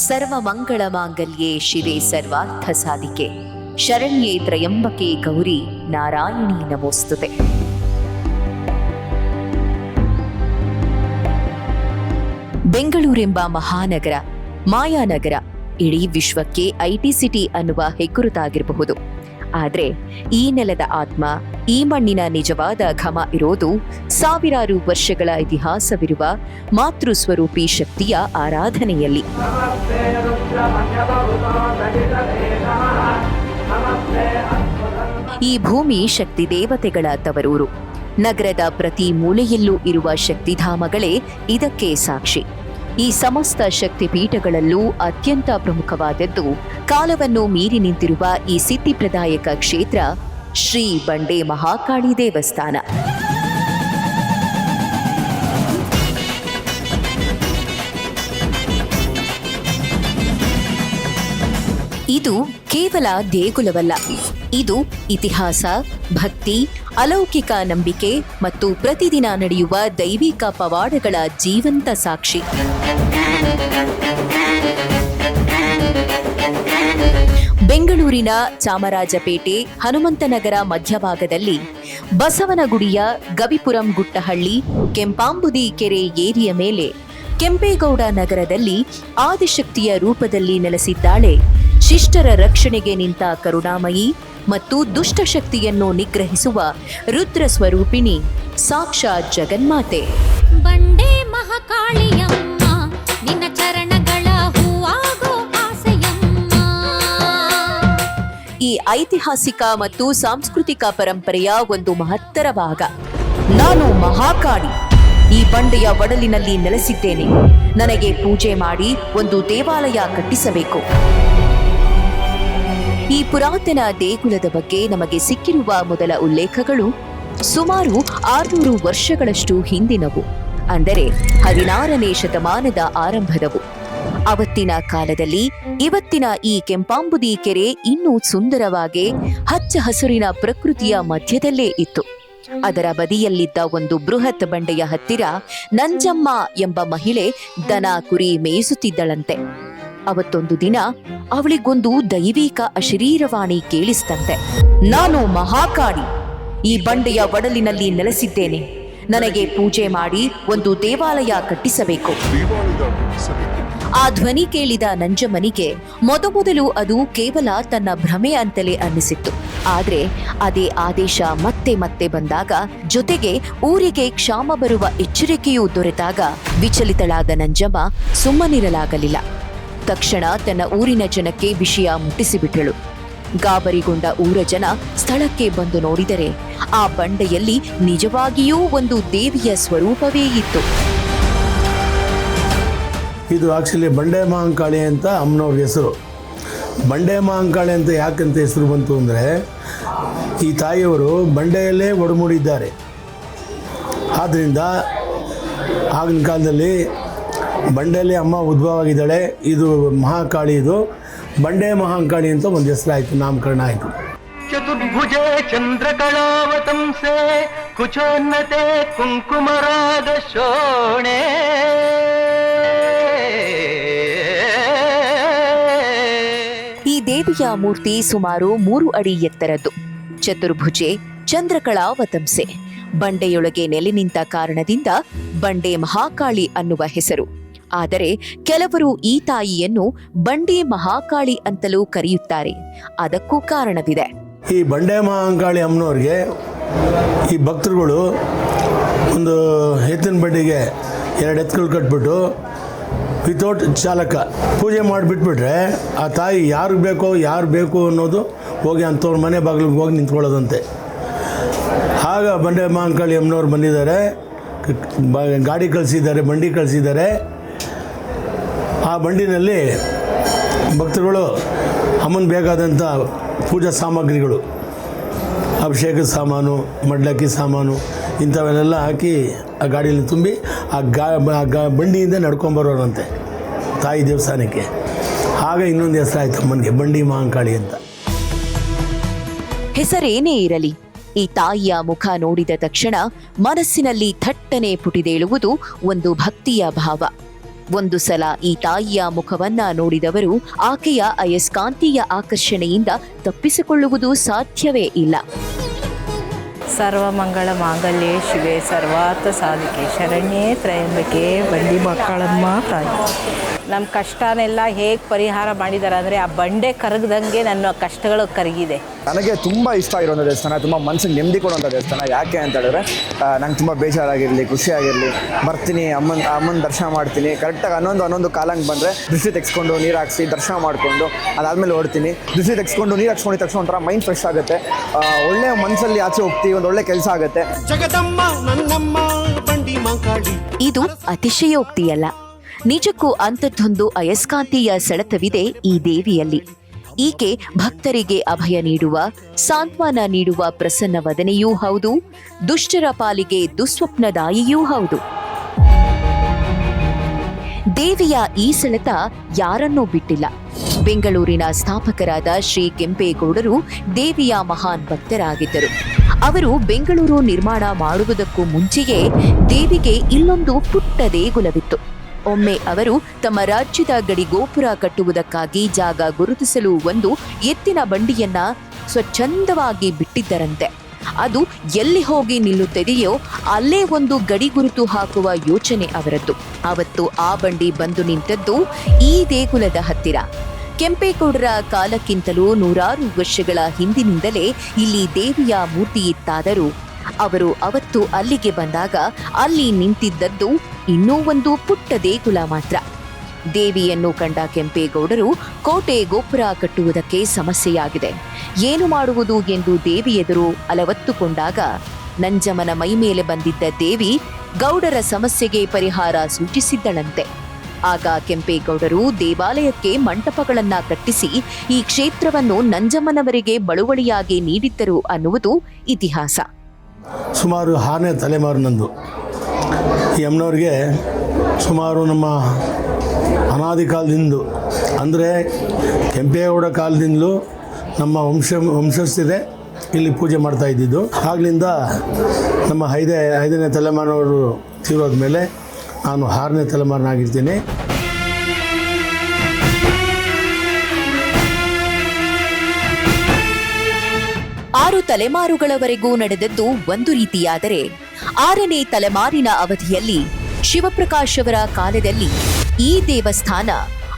ಸರ್ವಮಂಗಳ ಮಾಂಗಲ್ಯೆ ಶಿವೆ ಸರ್ವಾರ್ಥ ಸಾಧಿಕೆ ಶರಣ್ಯೇ ತ್ರಯಂಬಕೆ ಗೌರಿ ನಾರಾಯಣಿ ನಮೋಸ್ತುತೆ. ಬೆಂಗಳೂರೆಂಬ ಮಹಾನಗರ, ಮಾಯಾನಗರ, ಇಡೀ ವಿಶ್ವಕ್ಕೆ ಐಟಿ ಸಿಟಿ ಅನ್ನುವ ಹೆಗ್ಗುರುತಾಗಿರಬಹುದು. ಆದ್ರೆ ಈ ನೆಲದ ಆತ್ಮ, ಈ ಮಣ್ಣಿನ ನಿಜವಾದ ಘಮ ಇರೋದು ಸಾವಿರಾರು ವರ್ಷಗಳ ಇತಿಹಾಸವಿರುವ ಮಾತೃಸ್ವರೂಪಿ ಶಕ್ತಿಯ ಆರಾಧನೆಯಲ್ಲಿ. ಈ ಭೂಮಿ ಶಕ್ತಿ ದೇವತೆಗಳ ತವರೂರು. ನಗರದ ಪ್ರತಿ ಮೂಲೆಯಲ್ಲೂ ಇರುವ ಶಕ್ತಿಧಾಮಗಳೇ ಇದಕ್ಕೆ ಸಾಕ್ಷಿ. ಈ ಸಮಸ್ತ ಶಕ್ತಿಪೀಠಗಳಲ್ಲೂ ಅತ್ಯಂತ ಪ್ರಮುಖವಾದದ್ದು ಕಾಲವನ್ನು ಮೀರಿ ನಿಂತಿರುವ ಈ ಸಿದ್ಧಿಪ್ರದಾಯಕ ಕ್ಷೇತ್ರ ಶ್ರೀ ಬಂಡೆ ಮಹಾಕಾಳಿ ದೇವಸ್ಥಾನ. ಇದು ಕೇವಲ ದೇಗುಲವಲ್ಲ, ಇದು ಇತಿಹಾಸ, ಭಕ್ತಿ, ಅಲೌಕಿಕ ನಂಬಿಕೆ ಮತ್ತು ಪ್ರತಿದಿನ ನಡೆಯುವ ದೈವಿಕ ಪವಾಡಗಳ ಜೀವಂತ ಸಾಕ್ಷಿ. ಬೆಂಗಳೂರಿನ ಚಾಮರಾಜಪೇಟೆ ಹನುಮಂತನಗರ ಮಧ್ಯಭಾಗದಲ್ಲಿ ಬಸವನಗುಡಿಯ ಗವಿಪುರಂ ಗುಟ್ಟಹಳ್ಳಿ ಕೆಂಪಾಂಬುದಿ ಕೆರೆ ಏರಿಯ ಮೇಲೆ ಕೆಂಪೇಗೌಡ ನಗರದಲ್ಲಿ ಆದಿಶಕ್ತಿಯ ರೂಪದಲ್ಲಿ ನೆಲೆಸಿದ್ದಾಳೆ ಶಿಷ್ಟರ ರಕ್ಷಣೆಗೆ ನಿಂತ ಕರುಣಾಮಯಿ ಮತ್ತು ದುಷ್ಟಶಕ್ತಿಯನ್ನು ನಿಗ್ರಹಿಸುವ ರುದ್ರ ಸ್ವರೂಪಿಣಿ ಸಾಕ್ಷಾತ್ ಜಗನ್ಮಾತೆ. ಬಂಡೆ ಮಹಾಕಾಳಿಯಮ್ಮ ನಿನ್ನ ಚರಣಗಳ ಹೂವಾಗೋ ಆಸೆಯಮ್ಮ. ಈ ಐತಿಹಾಸಿಕ ಮತ್ತು ಸಾಂಸ್ಕೃತಿಕ ಪರಂಪರೆಯ ಒಂದು ಮಹತ್ತರ ಭಾಗ. ನಾನು ಮಹಾಕಾಳಿ ಈ ಬಂಡೆಯ ಒಡಲಿನಲ್ಲಿ ನೆಲೆಸಿದ್ದೇನೆ. ನನಗೆ ಪೂಜೆ ಮಾಡಿ ಒಂದು ದೇವಾಲಯ ಕಟ್ಟಿಸಬೇಕು. ಈ ಪುರಾತನ ದೇಗುಲದ ಬಗ್ಗೆ ನಮಗೆ ಸಿಕ್ಕಿರುವ ಮೊದಲ ಉಲ್ಲೇಖಗಳು ಸುಮಾರು 600 ವರ್ಷಗಳಷ್ಟು ಹಿಂದಿನವು, ಅಂದರೆ 16ನೇ ಶತಮಾನದ ಆರಂಭದವು. ಅವತ್ತಿನ ಕಾಲದಲ್ಲಿ ಇವತ್ತಿನ ಈ ಕೆಂಪಾಂಬುದಿ ಕೆರೆ ಇನ್ನೂ ಸುಂದರವಾಗಿ ಹಚ್ಚ ಹಸುರಿನ ಪ್ರಕೃತಿಯ ಮಧ್ಯದಲ್ಲೇ ಇತ್ತು. ಅದರ ಬದಿಯಲ್ಲಿದ್ದ ಒಂದು ಬೃಹತ್ ಬಂಡೆಯ ಹತ್ತಿರ ನಂಜಮ್ಮ ಎಂಬ ಮಹಿಳೆ ದನ ಕುರಿ ಮೇಯಿಸುತ್ತಿದ್ದಳಂತೆ. ಅವತ್ತೊಂದು ದಿನ ಅವಳಿಗೊಂದು ದೈವಿಕ ಅಶರೀರವಾಣಿ ಕೇಳಿಸ್ತಂತೆ. ನಾನು ಮಹಾಕಾಳಿ ಈ ಬಂಡೆಯ ಒಡಲಿನಲ್ಲಿ ನೆಲೆಸಿದ್ದೇನೆ. ನನಗೆ ಪೂಜೆ ಮಾಡಿ ಒಂದು ದೇವಾಲಯ ಕಟ್ಟಿಸಬೇಕು. ಆ ಧ್ವನಿ ಕೇಳಿದ ನಂಜಮ್ಮನಿಗೆ ಮೊದಮೊದಲು ಅದು ಕೇವಲ ತನ್ನ ಭ್ರಮೆ ಅಂತಲೇ ಅನ್ನಿಸಿತ್ತು. ಆದ್ರೆ ಅದೇ ಆದೇಶ ಮತ್ತೆ ಮತ್ತೆ ಬಂದಾಗ, ಜೊತೆಗೆ ಊರಿಗೆ ಕ್ಷಾಮ ಬರುವ ಎಚ್ಚರಿಕೆಯೂ ದೊರೆತಾಗ ವಿಚಲಿತಳಾದ ನಂಜಮ್ಮ ಸುಮ್ಮನಿರಲಾಗಲಿಲ್ಲ. ತಕ್ಷಣ ತನ್ನ ಊರಿನ ಜನಕ್ಕೆ ವಿಷಯ ಮುಟ್ಟಿಸಿಬಿಟ್ಟಳು. ಗಾಬರಿಗೊಂಡ ಊರ ಜನ ಸ್ಥಳಕ್ಕೆ ಬಂದು ನೋಡಿದರೆ ಆ ಬಂಡೆಯಲ್ಲಿ ನಿಜವಾಗಿಯೂ ಒಂದು ದೇವಿಯ ಸ್ವರೂಪವೇ ಇತ್ತು. ಇದು ಆಕ್ಚುಲಿ ಬಂಡೆ ಮಹಾಕಾಳಿ ಅಂತ ಅಮ್ಮನವ್ರ ಹೆಸರು. ಬಂಡೆ ಮಹಾಕಾಳಿ ಅಂತ ಯಾಕಂತ ಹೆಸರು ಬಂತು ಅಂದರೆ, ಈ ತಾಯಿಯವರು ಬಂಡೆಯಲ್ಲೇ ಒಡಮೂಡಿದ್ದಾರೆ. ಆದ್ದರಿಂದ ಆಗಿನ ಕಾಲದಲ್ಲಿ ಬಂಡೆಯಲ್ಲಿ ಅಮ್ಮ ಉದ್ಭವ ಆಗಿದ್ದಾಳೆ. ಇದು ಮಹಾಕಾಳಿ, ಇದು ಬಂಡೆ ಮಹಾಕಾಳಿ ಅಂತ ಒಂದು ಹೆಸರಾಯಿತು, ನಾಮಕರಣ ಆಯಿತು. ಚತುರ್ಭುಜೆ ಚಂದ್ರಕಳಾವತಂಸೆ ಕುಚೋನ್ನತೆ ಕುಂಕುಮರಾಗ ಶೋಣೆ. ಈ ದೇವಿಯ ಮೂರ್ತಿ ಸುಮಾರು 3 ಅಡಿ ಎತ್ತರದ್ದು. ಚತುರ್ಭುಜೆ, ಚಂದ್ರಕಳಾವತಂಸೆ, ಬಂಡೆಯೊಳಗೆ ನೆಲೆ ನಿಂತ ಕಾರಣದಿಂದ ಬಂಡೆ ಮಹಾಕಾಳಿ ಅನ್ನುವ ಹೆಸರು. ಆದರೆ ಕೆಲವರು ಈ ತಾಯಿಯನ್ನು ಬಂಡೆ ಮಹಾಕಾಳಿ ಅಂತಲೂ ಕರೆಯುತ್ತಾರೆ. ಅದಕ್ಕೂ ಕಾರಣವಿದೆ. ಈ ಬಂಡೆ ಮಹಾಕಾಳಿ ಅಮ್ಮನವ್ರಿಗೆ ಈ ಭಕ್ತರುಗಳು ಒಂದು ಎತ್ತಿನ ಬಂಡಿಗೆ 2 ಎತ್ತುಗಳು ಕಟ್ಬಿಟ್ಟು ವಿತೌಟ್ ಚಾಲಕ ಪೂಜೆ ಮಾಡಿಬಿಟ್ಬಿಟ್ರೆ ಆ ತಾಯಿ ಯಾರು ಬೇಕು ಅನ್ನೋದು ಹೋಗಿ ಅಂಥವ್ರ ಮನೆ ಬಾಗಿಲಿಗೆ ಹೋಗಿ ನಿಂತ್ಕೊಳ್ಳೋದಂತೆ. ಆಗ ಬಂಡೆ ಮಹಾಕಾಳಿ ಅಮ್ಮನವ್ರು ಬಂದಿದ್ದಾರೆ, ಗಾಡಿ ಕಳಿಸಿದ್ದಾರೆ, ಬಂಡಿ ಕಳಿಸಿದ್ದಾರೆ. ಆ ಬಂಡಿನಲ್ಲಿ ಭಕ್ತರುಗಳು ಅಮ್ಮನ ಬೇಕಾದಂಥ ಪೂಜಾ ಸಾಮಗ್ರಿಗಳು, ಅಭಿಷೇಕದ ಸಾಮಾನು, ಮಡ್ಲಕ್ಕಿ ಸಾಮಾನು ಇಂಥವನ್ನೆಲ್ಲ ಹಾಕಿ ಆ ಗಾಡಿಯಲ್ಲಿ ತುಂಬಿ ಆ ಬಂಡಿಯಿಂದ ನಡ್ಕೊಂಬರೋರಂತೆ ತಾಯಿ ದೇವಸ್ಥಾನಕ್ಕೆ. ಆಗ ಇನ್ನೊಂದು ಹೆಸರಾಯ್ತು ಅಮ್ಮನಿಗೆ, ಬಂಡಿ ಮಹಾಕಾಳಿ ಅಂತ. ಹೆಸರೇನೇ ಇರಲಿ, ಈ ತಾಯಿಯ ಮುಖ ನೋಡಿದ ತಕ್ಷಣ ಮನಸ್ಸಿನಲ್ಲಿ ಥಟ್ಟನೆ ಪುಟಿದೇಳುವುದು ಒಂದು ಭಕ್ತಿಯ ಭಾವ. ಒಂದು ಸಲ ಈ ತಾಯಿಯ ಮುಖವನ್ನ ನೋಡಿದವರು ಆಕೆಯ ಅಯಸ್ಕಾಂತೀಯ ಆಕರ್ಷಣೆಯಿಂದ ತಪ್ಪಿಸಿಕೊಳ್ಳುವುದು ಸಾಧ್ಯವೇ ಇಲ್ಲ. ಸರ್ವಮಂಗಳ ಮಾಂಗಲ್ಯೆ ಶಿವೆ ಸರ್ವಾರ್ಥ ಸಾಧಿಕೆ ಶರಣ್ಯೇ ತ್ರಯಂಬಕೆ ಬಂಡಿ ಮಕ್ಕಳಮ್ಮ ತಾಯಿ. ನಮ್ಮ ಕಷ್ಟನೆಲ್ಲ ಹೇಗೆ ಪರಿಹಾರ ಮಾಡಿದ್ದಾರೆ ಅಂದರೆ ಆ ಬಂಡೆ ಕರಗದಂಗೆ ನನ್ನ ಕಷ್ಟಗಳು ಕರಗಿದೆ. ನನಗೆ ತುಂಬ ಇಷ್ಟ ಆಗಿರೋಂಥ ದೇವಸ್ಥಾನ, ತುಂಬ ಮನಸ್ಸಿಗೆ ನೆಮ್ಮದಿ ಕೊಡುವಂಥ ದೇವಸ್ಥಾನ. ಯಾಕೆ ಅಂತ ಹೇಳಿದ್ರೆ ನಂಗೆ ತುಂಬ ಬೇಜಾರಾಗಿರಲಿ, ಖುಷಿಯಾಗಿರಲಿ, ಬರ್ತೀನಿ, ಅಮ್ಮನ ದರ್ಶನ ಮಾಡ್ತೀನಿ. ಕರೆಕ್ಟಾಗಿ ಹನ್ನೊಂದು ಕಾಲಂಗೆ ಬಂದರೆ ದೃಷ್ಟಿ ತೆಗೆಸ್ಕೊಂಡು ನೀರು ಹಾಕ್ಸಿ ದರ್ಶನ ಮಾಡಿಕೊಂಡು ಅದಾದಮೇಲೆ ಹೊಡ್ತೀನಿ. ದೃಷ್ಟಿ ತೆಗೆಸ್ಕೊಂಡು ನೀರು ಹಾಕ್ಸ್ಕೊಂಡು ತಕ್ಷಣ ಒಂಥರ ಮೈಂಡ್ ಫ್ರೆಶ್ ಆಗುತ್ತೆ, ಒಳ್ಳೆಯ ಮನಸ್ಸಲ್ಲಿ ಆಚೆ ಹೋಗ್ತೀವಿ, ಒಂದು ಒಳ್ಳೆ ಕೆಲಸ ಆಗುತ್ತೆ. ಜಗದಮ್ಮ ನನ್ನಮ್ಮ ಬಂಡಿ ಮಾಂಕಾಳಿ. ಇದು ಅತಿಶಯೋಕ್ತಿಯಲ್ಲ, ನಿಜಕ್ಕೂ ಅಂಥದ್ದೊಂದು ಅಯಸ್ಕಾಂತೀಯ ಸೆಳೆತವಿದೆ ಈ ದೇವಿಯಲ್ಲಿ. ಈಕೆ ಭಕ್ತರಿಗೆ ಅಭಯ ನೀಡುವ, ಸಾಂತ್ವನ ನೀಡುವ ಪ್ರಸನ್ನ ವದನೆಯೂ ಹೌದು, ದುಷ್ಟರ ಪಾಲಿಗೆ ದುಸ್ವಪ್ನದಾಯಿಯೂ ಹೌದು. ದೇವಿಯ ಈ ಸೆಳೆತ ಯಾರನ್ನೂ ಬಿಟ್ಟಿಲ್ಲ. ಬೆಂಗಳೂರಿನ ಸ್ಥಾಪಕರಾದ ಶ್ರೀ ಕೆಂಪೇಗೌಡರು ದೇವಿಯ ಮಹಾನ್ ಭಕ್ತರಾಗಿದ್ದರು. ಅವರು ಬೆಂಗಳೂರು ನಿರ್ಮಾಣ ಮಾಡುವುದಕ್ಕೂ ಮುಂಚೆಯೇ ದೇವಿಗೆ ಇಲ್ಲೊಂದು ಪುಟ್ಟ ದೇಗುಲವಿತ್ತು. ಒಮ್ಮೆ ಅವರು ತಮ್ಮ ರಾಜ್ಯದ ಗಡಿ ಗೋಪುರ ಕಟ್ಟುವುದಕ್ಕಾಗಿ ಜಾಗ ಗುರುತಿಸಲು ಒಂದು ಎತ್ತಿನ ಬಂಡಿಯನ್ನ ಸ್ವಚ್ಛಂದವಾಗಿ ಬಿಟ್ಟಿದ್ದರಂತೆ. ಅದು ಎಲ್ಲಿ ಹೋಗಿ ನಿಲ್ಲುತ್ತದೆಯೋ ಅಲ್ಲೇ ಒಂದು ಗಡಿ ಗುರುತು ಹಾಕುವ ಯೋಚನೆ ಅವರದ್ದು. ಅವತ್ತು ಆ ಬಂಡಿ ಬಂದು ನಿಂತದ್ದು ಈ ದೇಗುಲದ ಹತ್ತಿರ. ಕೆಂಪೇಗೌಡರ ಕಾಲಕ್ಕಿಂತಲೂ 100 ವರ್ಷಗಳ ಹಿಂದಿನಿಂದಲೇ ಇಲ್ಲಿ ದೇವಿಯ ಮೂರ್ತಿ ಇತ್ತಾದರೂ ಅವರು ಅವತ್ತು ಅಲ್ಲಿಗೆ ಬಂದಾಗ ಅಲ್ಲಿ ನಿಂತಿದ್ದದ್ದು ಇನ್ನೂ ಒಂದು ಪುಟ್ಟ ದೇಗುಲ ಮಾತ್ರ. ದೇವಿಯನ್ನು ಕಂಡ ಕೆಂಪೇಗೌಡರು ಕೋಟೆ ಗೋಪುರ ಕಟ್ಟುವುದಕ್ಕೆ ಸಮಸ್ಯೆಯಾಗಿದೆ, ಏನು ಮಾಡುವುದು ಎಂದು ದೇವಿ ಎದುರು ಅಲವತ್ತುಕೊಂಡಾಗ ನಂಜಮ್ಮನ ಮೈಮೇಲೆ ಬಂದಿದ್ದ ದೇವಿ ಗೌಡರ ಸಮಸ್ಯೆಗೆ ಪರಿಹಾರ ಸೂಚಿಸಿದ್ದಳಂತೆ. ಆಗ ಕೆಂಪೇಗೌಡರು ದೇವಾಲಯಕ್ಕೆ ಮಂಟಪಗಳನ್ನ ಕಟ್ಟಿಸಿ ಈ ಕ್ಷೇತ್ರವನ್ನು ನಂಜಮ್ಮನವರಿಗೆ ಬಳುವಳಿಯಾಗಿ ನೀಡಿದ್ದರು ಅನ್ನುವುದು ಇತಿಹಾಸ. ಸುಮಾರು 6ನೇ ತಲೆಮಾರು ನಂದು. ಈ ಅಮ್ಮನವ್ರಿಗೆ ಸುಮಾರು ನಮ್ಮ ಅನಾದಿ ಕಾಲದಿಂದ, ಅಂದರೆ ಕೆಂಪೇಗೌಡ ಕಾಲದಿಂದಲೂ ನಮ್ಮ ವಂಶಸ್ಥರೇ ಇಲ್ಲಿ ಪೂಜೆ ಮಾಡ್ತಾ ಇದ್ದಿದ್ದು. ಆಗ್ಲಿಂದ ನಮ್ಮ 5ನೇ ತಲೆಮಾರಿನವರು ತೀರೋದ ಮೇಲೆ ನಾನು 6ನೇ ತಲೆಮಾರಿನಾಗಿರ್ತೀನಿ. ಆರು ತಲೆಮಾರುಗಳವರೆಗೂ ನಡೆದದ್ದು ಒಂದು ರೀತಿಯಾದರೆ 6ನೇ ತಲೆಮಾರಿನ ಅವಧಿಯಲ್ಲಿ ಶಿವಪ್ರಕಾಶ್ ಅವರ ಕಾಲದಲ್ಲಿ ಈ ದೇವಸ್ಥಾನ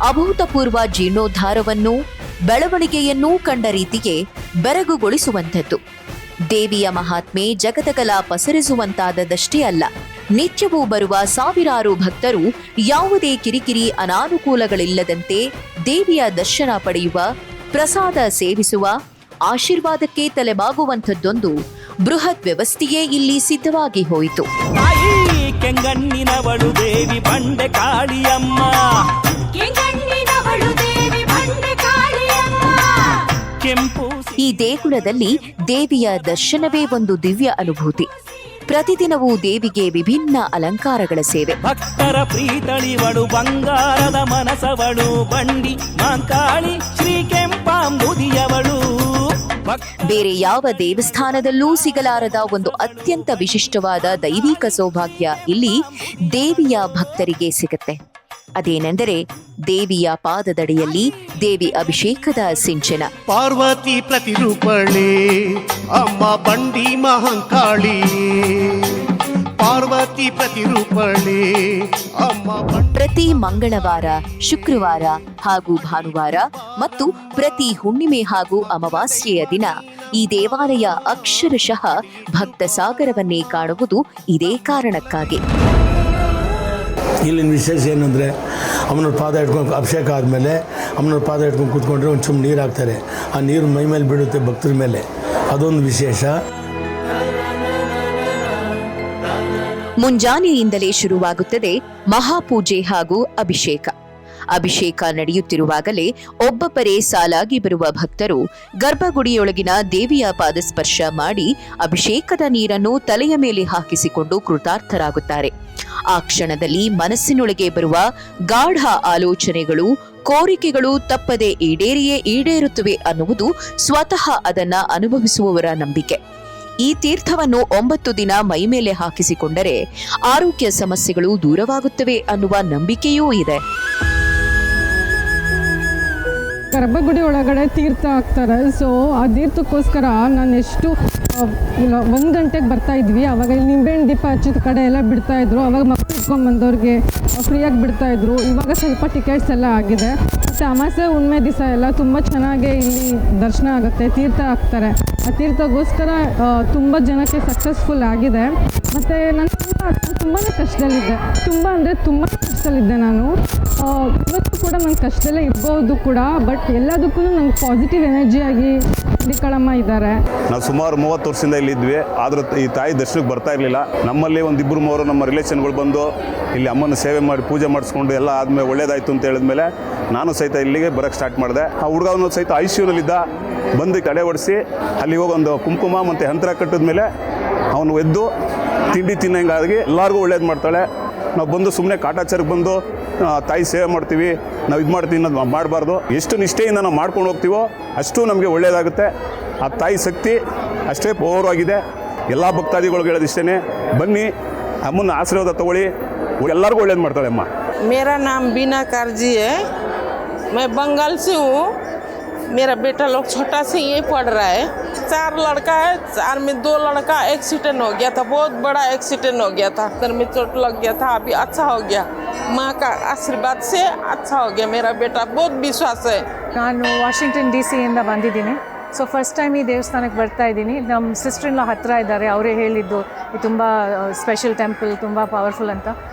ಅಭೂತಪೂರ್ವ ಜೀರ್ಣೋದ್ಧಾರವನ್ನೂ ಬೆಳವಣಿಗೆಯನ್ನೂ ಕಂಡ ರೀತಿಗೆ ಬೆರಗುಗೊಳಿಸುವಂಥದ್ದು. ದೇವಿಯ ಮಹಾತ್ಮೆ ಜಗದಗಲ ಪಸರಿಸುವಂತಾದದಷ್ಟೇ ಅಲ್ಲ, ನಿತ್ಯವೂ ಬರುವ ಸಾವಿರಾರು ಭಕ್ತರು ಯಾವುದೇ ಕಿರಿಕಿರಿ ಅನಾನುಕೂಲಗಳಿಲ್ಲದಂತೆ ದೇವಿಯ ದರ್ಶನ ಪಡೆಯುವ, ಪ್ರಸಾದ ಸೇವಿಸುವ, ಆಶೀರ್ವಾದಕ್ಕೆ ತಲೆಬಾಗುವಂಥದ್ದೊಂದು ಬೃಹತ್ ವ್ಯವಸ್ಥೆಯೇ ಇಲ್ಲಿ ಸಿದ್ಧವಾಗಿ ಹೋಯಿತು. ಕೆಂಗಣ್ಣಿನವಳು ದೇವಿ ಬಂಡೆ ಕಾಳಿಯಮ್ಮ, ಕೆಂಪು. ಈ ದೇಗುಲದಲ್ಲಿ ದೇವಿಯ ದರ್ಶನವೇ ಒಂದು ದಿವ್ಯ ಅನುಭೂತಿ. ಪ್ರತಿದಿನವೂ ದೇವಿಗೆ ವಿಭಿನ್ನ ಅಲಂಕಾರಗಳ ಸೇವೆ. ಭಕ್ತರ ಪ್ರೀತಳಿವಳು ಬಂಗಾರದ ಮನಸವಳು ಬಂಡಿ ಮಾಂಕಾಳಿ ಶ್ರೀ ಕೆಂಪಾಂಬುದಿಯವಳು. ಬೇರೆ ಯಾವ ದೇವಸ್ಥಾನದಲ್ಲೂ ಸಿಗಲಾರದ ಒಂದು ಅತ್ಯಂತ ವಿಶಿಷ್ಟವಾದ ದೈವಿಕ ಸೌಭಾಗ್ಯ ಇಲ್ಲಿ ದೇವಿಯ ಭಕ್ತರಿಗೆ ಸಿಗುತ್ತೆ. ಅದೇನೆಂದರೆ ದೇವಿಯ ಪಾದದಡಿಯಲ್ಲಿ ದೇವಿ ಅಭಿಷೇಕದ ಸಿಂಚನ. ಪಾರ್ವತಿ ಪ್ರತಿರೂಪಳೆ ಅಮ್ಮ ಬಂಡಿ ಮಹಾಂಕಾಳಿ, ಪಾರ್ವತಿ ಪ್ರತಿರೂಪಳೆ ಅಮ್ಮ. ಪ್ರತಿ ಮಂಗಳವಾರ, ಶುಕ್ರವಾರ ಹಾಗೂ ಭಾನುವಾರ ಮತ್ತು ಪ್ರತಿ ಹುಣ್ಣಿಮೆ ಹಾಗೂ ಅಮಾವಾಸ್ಯೆಯ ದಿನ ಈ ದೇವಾಲಯ ಅಕ್ಷರಶಃ ಭಕ್ತ ಸಾಗರವನ್ನೇ ಕಾಣುವುದು ಇದೇ ಕಾರಣಕ್ಕಾಗಿ. ಇಲ್ಲಿನ ವಿಶೇಷ ಏನಂದರೆ ಅಮ್ಮನವ್ರ ಪಾದ ಇಟ್ಕೊಂಡು ಅಭಿಷೇಕ ಆದಮೇಲೆ ಅಮ್ಮನವ್ರ ಪಾದ ಇಟ್ಕೊಂಡು ಕೂತ್ಕೊಂಡ್ರೆ ಒಂದು ಚುಮ್ ನೀರು ಹಾಕ್ತಾರೆ. ಆ ನೀರು ಮೈ ಮೇಲೆ ಬೀಳುತ್ತೆ ಭಕ್ತರ ಮೇಲೆ, ಅದೊಂದು ವಿಶೇಷ. ಮುಂಜಾನೆಯಿಂದಲೇ ಶುರುವಾಗುತ್ತದೆ ಮಹಾಪೂಜೆ ಹಾಗೂ ಅಭಿಷೇಕ. ಅಭಿಷೇಕ ನಡೆಯುತ್ತಿರುವಾಗಲೇ ಒಬ್ಬೊಬ್ಬರೇ ಸಾಲಾಗಿ ಬರುವ ಭಕ್ತರು ಗರ್ಭಗುಡಿಯೊಳಗಿನ ದೇವಿಯ ಪಾದಸ್ಪರ್ಶ ಮಾಡಿ ಅಭಿಷೇಕದ ನೀರನ್ನು ತಲೆಯ ಮೇಲೆ ಹಾಕಿಸಿಕೊಂಡು ಕೃತಾರ್ಥರಾಗುತ್ತಾರೆ. ಆ ಕ್ಷಣದಲ್ಲಿ ಮನಸ್ಸಿನೊಳಗೆ ಬರುವ ಗಾಢ ಆಲೋಚನೆಗಳು, ಕೋರಿಕೆಗಳು ತಪ್ಪದೆ ಈಡೇರಿಯೇ ಈಡೇರುತ್ತವೆ ಅನ್ನುವುದು ಸ್ವತಃ ಅದನ್ನ ಅನುಭವಿಸುವವರ ನಂಬಿಕೆ. ಈ ತೀರ್ಥವನ್ನು 9 ದಿನ ಮೈಮೇಲೆ ಹಾಕಿಸಿಕೊಂಡರೆ ಆರೋಗ್ಯ ಸಮಸ್ಯೆಗಳು ದೂರವಾಗುತ್ತವೆ ಅನ್ನುವ ನಂಬಿಕೆಯೂ ಇದೆ. ಗರ್ಭಗುಡಿ ಒಳಗಡೆ ತೀರ್ಥ ಹಾಕ್ತಾರೆ. ಸೊ ಆ ತೀರ್ಥಕ್ಕೋಸ್ಕರ ನಾನು ಎಷ್ಟು 1 ಗಂಟೆಗೆ ಬರ್ತಾ ಇದ್ವಿ. ಅವಾಗ ಇಲ್ಲಿ ನಿಂಬೆಹಣ್ಣು ದೀಪ ಹಚ್ಚಿದ ಕಡೆ ಎಲ್ಲ ಬಿಡ್ತಾಯಿದ್ರು. ಅವಾಗ ಮಕ್ಕಳು ಇಟ್ಕೊಂಡ್ಬಂದವ್ರಿಗೆ ಫ್ರೀಯಾಗಿ ಬಿಡ್ತಾಯಿದ್ರು. ಇವಾಗ ಸ್ವಲ್ಪ ಟಿಕೆಟ್ಸ್ ಎಲ್ಲ ಆಗಿದೆ. ಮತ್ತು ಅಮಾಸೆ ಹುಣ್ಣಿಮೆ ದಿವಸ ಎಲ್ಲ ತುಂಬ ಚೆನ್ನಾಗಿ ಇಲ್ಲಿ ದರ್ಶನ ಆಗುತ್ತೆ, ತೀರ್ಥ ಹಾಕ್ತಾರೆ. ಆ ತೀರ್ಥಕ್ಕೋಸ್ಕರ ತುಂಬ ಜನಕ್ಕೆ ಸಕ್ಸಸ್ಫುಲ್ ಆಗಿದೆ. ಮತ್ತು ನಾನು ತುಂಬಾ ಕಷ್ಟದಲ್ಲಿದ್ದೆ, ತುಂಬ ಕಷ್ಟದಲ್ಲಿದ್ದೆ ನಾನು. ಇವತ್ತು ಕೂಡ ನನ್ನ ಕಷ್ಟದಲ್ಲೇ ಇರ್ಬೋದು ಕೂಡ, ಬಟ್ ಎಲ್ಲದಕ್ಕೂ ನಂಗೆ ಪಾಸಿಟಿವ್ ಎನರ್ಜಿಯಾಗಿ ಕಳಮ್ಮ ಇದ್ದಾರೆ. ನಾವು ಸುಮಾರು 30 ವರ್ಷದಿಂದ ಇಲ್ಲಿದ್ವಿ, ಆದರೂ ಈ ತಾಯಿ ದರ್ಶನಕ್ಕೆ ಬರ್ತಾ ಇರಲಿಲ್ಲ. ನಮ್ಮಲ್ಲಿ ಒಂದು 2-3 ನಮ್ಮ ರಿಲೇಷನ್ಗಳು ಬಂದು ಇಲ್ಲಿ ಅಮ್ಮನ ಸೇವೆ ಮಾಡಿ ಪೂಜೆ ಮಾಡಿಸ್ಕೊಂಡು ಎಲ್ಲ ಆದಮೇಲೆ ಒಳ್ಳೇದಾಯಿತು ಅಂತ ಹೇಳಿದ್ಮೇಲೆ ನಾನು ಸಹಿತ ಇಲ್ಲಿಗೆ ಬರೋಕ್ಕೆ ಸ್ಟಾರ್ಟ್ ಮಾಡಿದೆ. ಆ ಹುಡುಗನೂ ಸಹಿತ ICUನಲ್ಲಿದ್ದ, ಬಂದು ತಡೆ ಹೊಡಿಸಿ ಅಲ್ಲಿ ಹೋಗಿ ಒಂದು ಕುಂಕುಮ ಮತ್ತು ಯಂತ್ರ ಕಟ್ಟಿದ ಮೇಲೆ ಅವನು ಎದ್ದು ತಿಂಡಿ ತಿನ್ನಂಗಾಗಿ ಎಲ್ಲರಿಗೂ ಒಳ್ಳೇದು ಮಾಡ್ತಾಳೆ. ನಾವು ಬಂದು ಸುಮ್ಮನೆ ಕಾಟಾಚಾರಕ್ಕೆ ಬಂದು ತಾಯಿ ಸೇವೆ ಮಾಡ್ತೀವಿ, ನಾವು ಇದು ಮಾಡ್ತೀವಿ ಅನ್ನೋದು ಮಾಡಬಾರ್ದು. ಎಷ್ಟು ನಿಷ್ಠೆಯಿಂದ ನಾವು ಮಾಡ್ಕೊಂಡು ಹೋಗ್ತೀವೋ ಅಷ್ಟು ನಮಗೆ ಒಳ್ಳೆಯದಾಗುತ್ತೆ. ಆ ತಾಯಿ ಶಕ್ತಿ ಅಷ್ಟೇ ಪವರ್ವಾಗಿದೆ. ಎಲ್ಲ ಭಕ್ತಾದಿಗಳು ಹೇಳೋದು ಇಷ್ಟೇ, ಬನ್ನಿ ಅಮ್ಮನ ಆಶೀರ್ವಾದ ತಗೊಳ್ಳಿ, ಎಲ್ಲರಿಗೂ ಒಳ್ಳೇದು ಮಾಡ್ತಾಳೆ ಅಮ್ಮ. मेरा नाम बीना कारजी है, मैं बंगाल से हूँ. मेरा बेटा लोग छोटा से ये पढ़ रहा है. 4 लड़का है, 4 में 2 लड़का एक्सीडेंट हो गया था, बहुत बड़ा एक्सीडेंट हो गया था, सर में चोट लग गया था. अभी अच्छा हो गया, माँ का आशीर्वाद से अच्छा हो गया. मेरा बेटा बहुत विश्वास है. ನಾನು ವಾಷಿಂಗ್ಟನ್ DC ಇಂದ ಬಂದಿದ್ದೀನಿ. ಸೊ ಫಸ್ಟ್ ಟೈಮ್ ಈ ದೇವಸ್ಥಾನಕ್ಕೆ ಬರ್ತಾ ಇದ್ದೀನಿ. ನಮ್ಮ ಸಿಸ್ಟರ್ ಇನ್ ಲಾ ಹತ್ತಿರ ಇದ್ದಾರೆ, ಅವರೇ ಹೇಳಿದ್ದು ಇದು ತುಂಬ ಸ್ಪೆಷಲ್ ಟೆಂಪಲ್, ತುಂಬ ಪವರ್ಫುಲ್ ಅಂತ.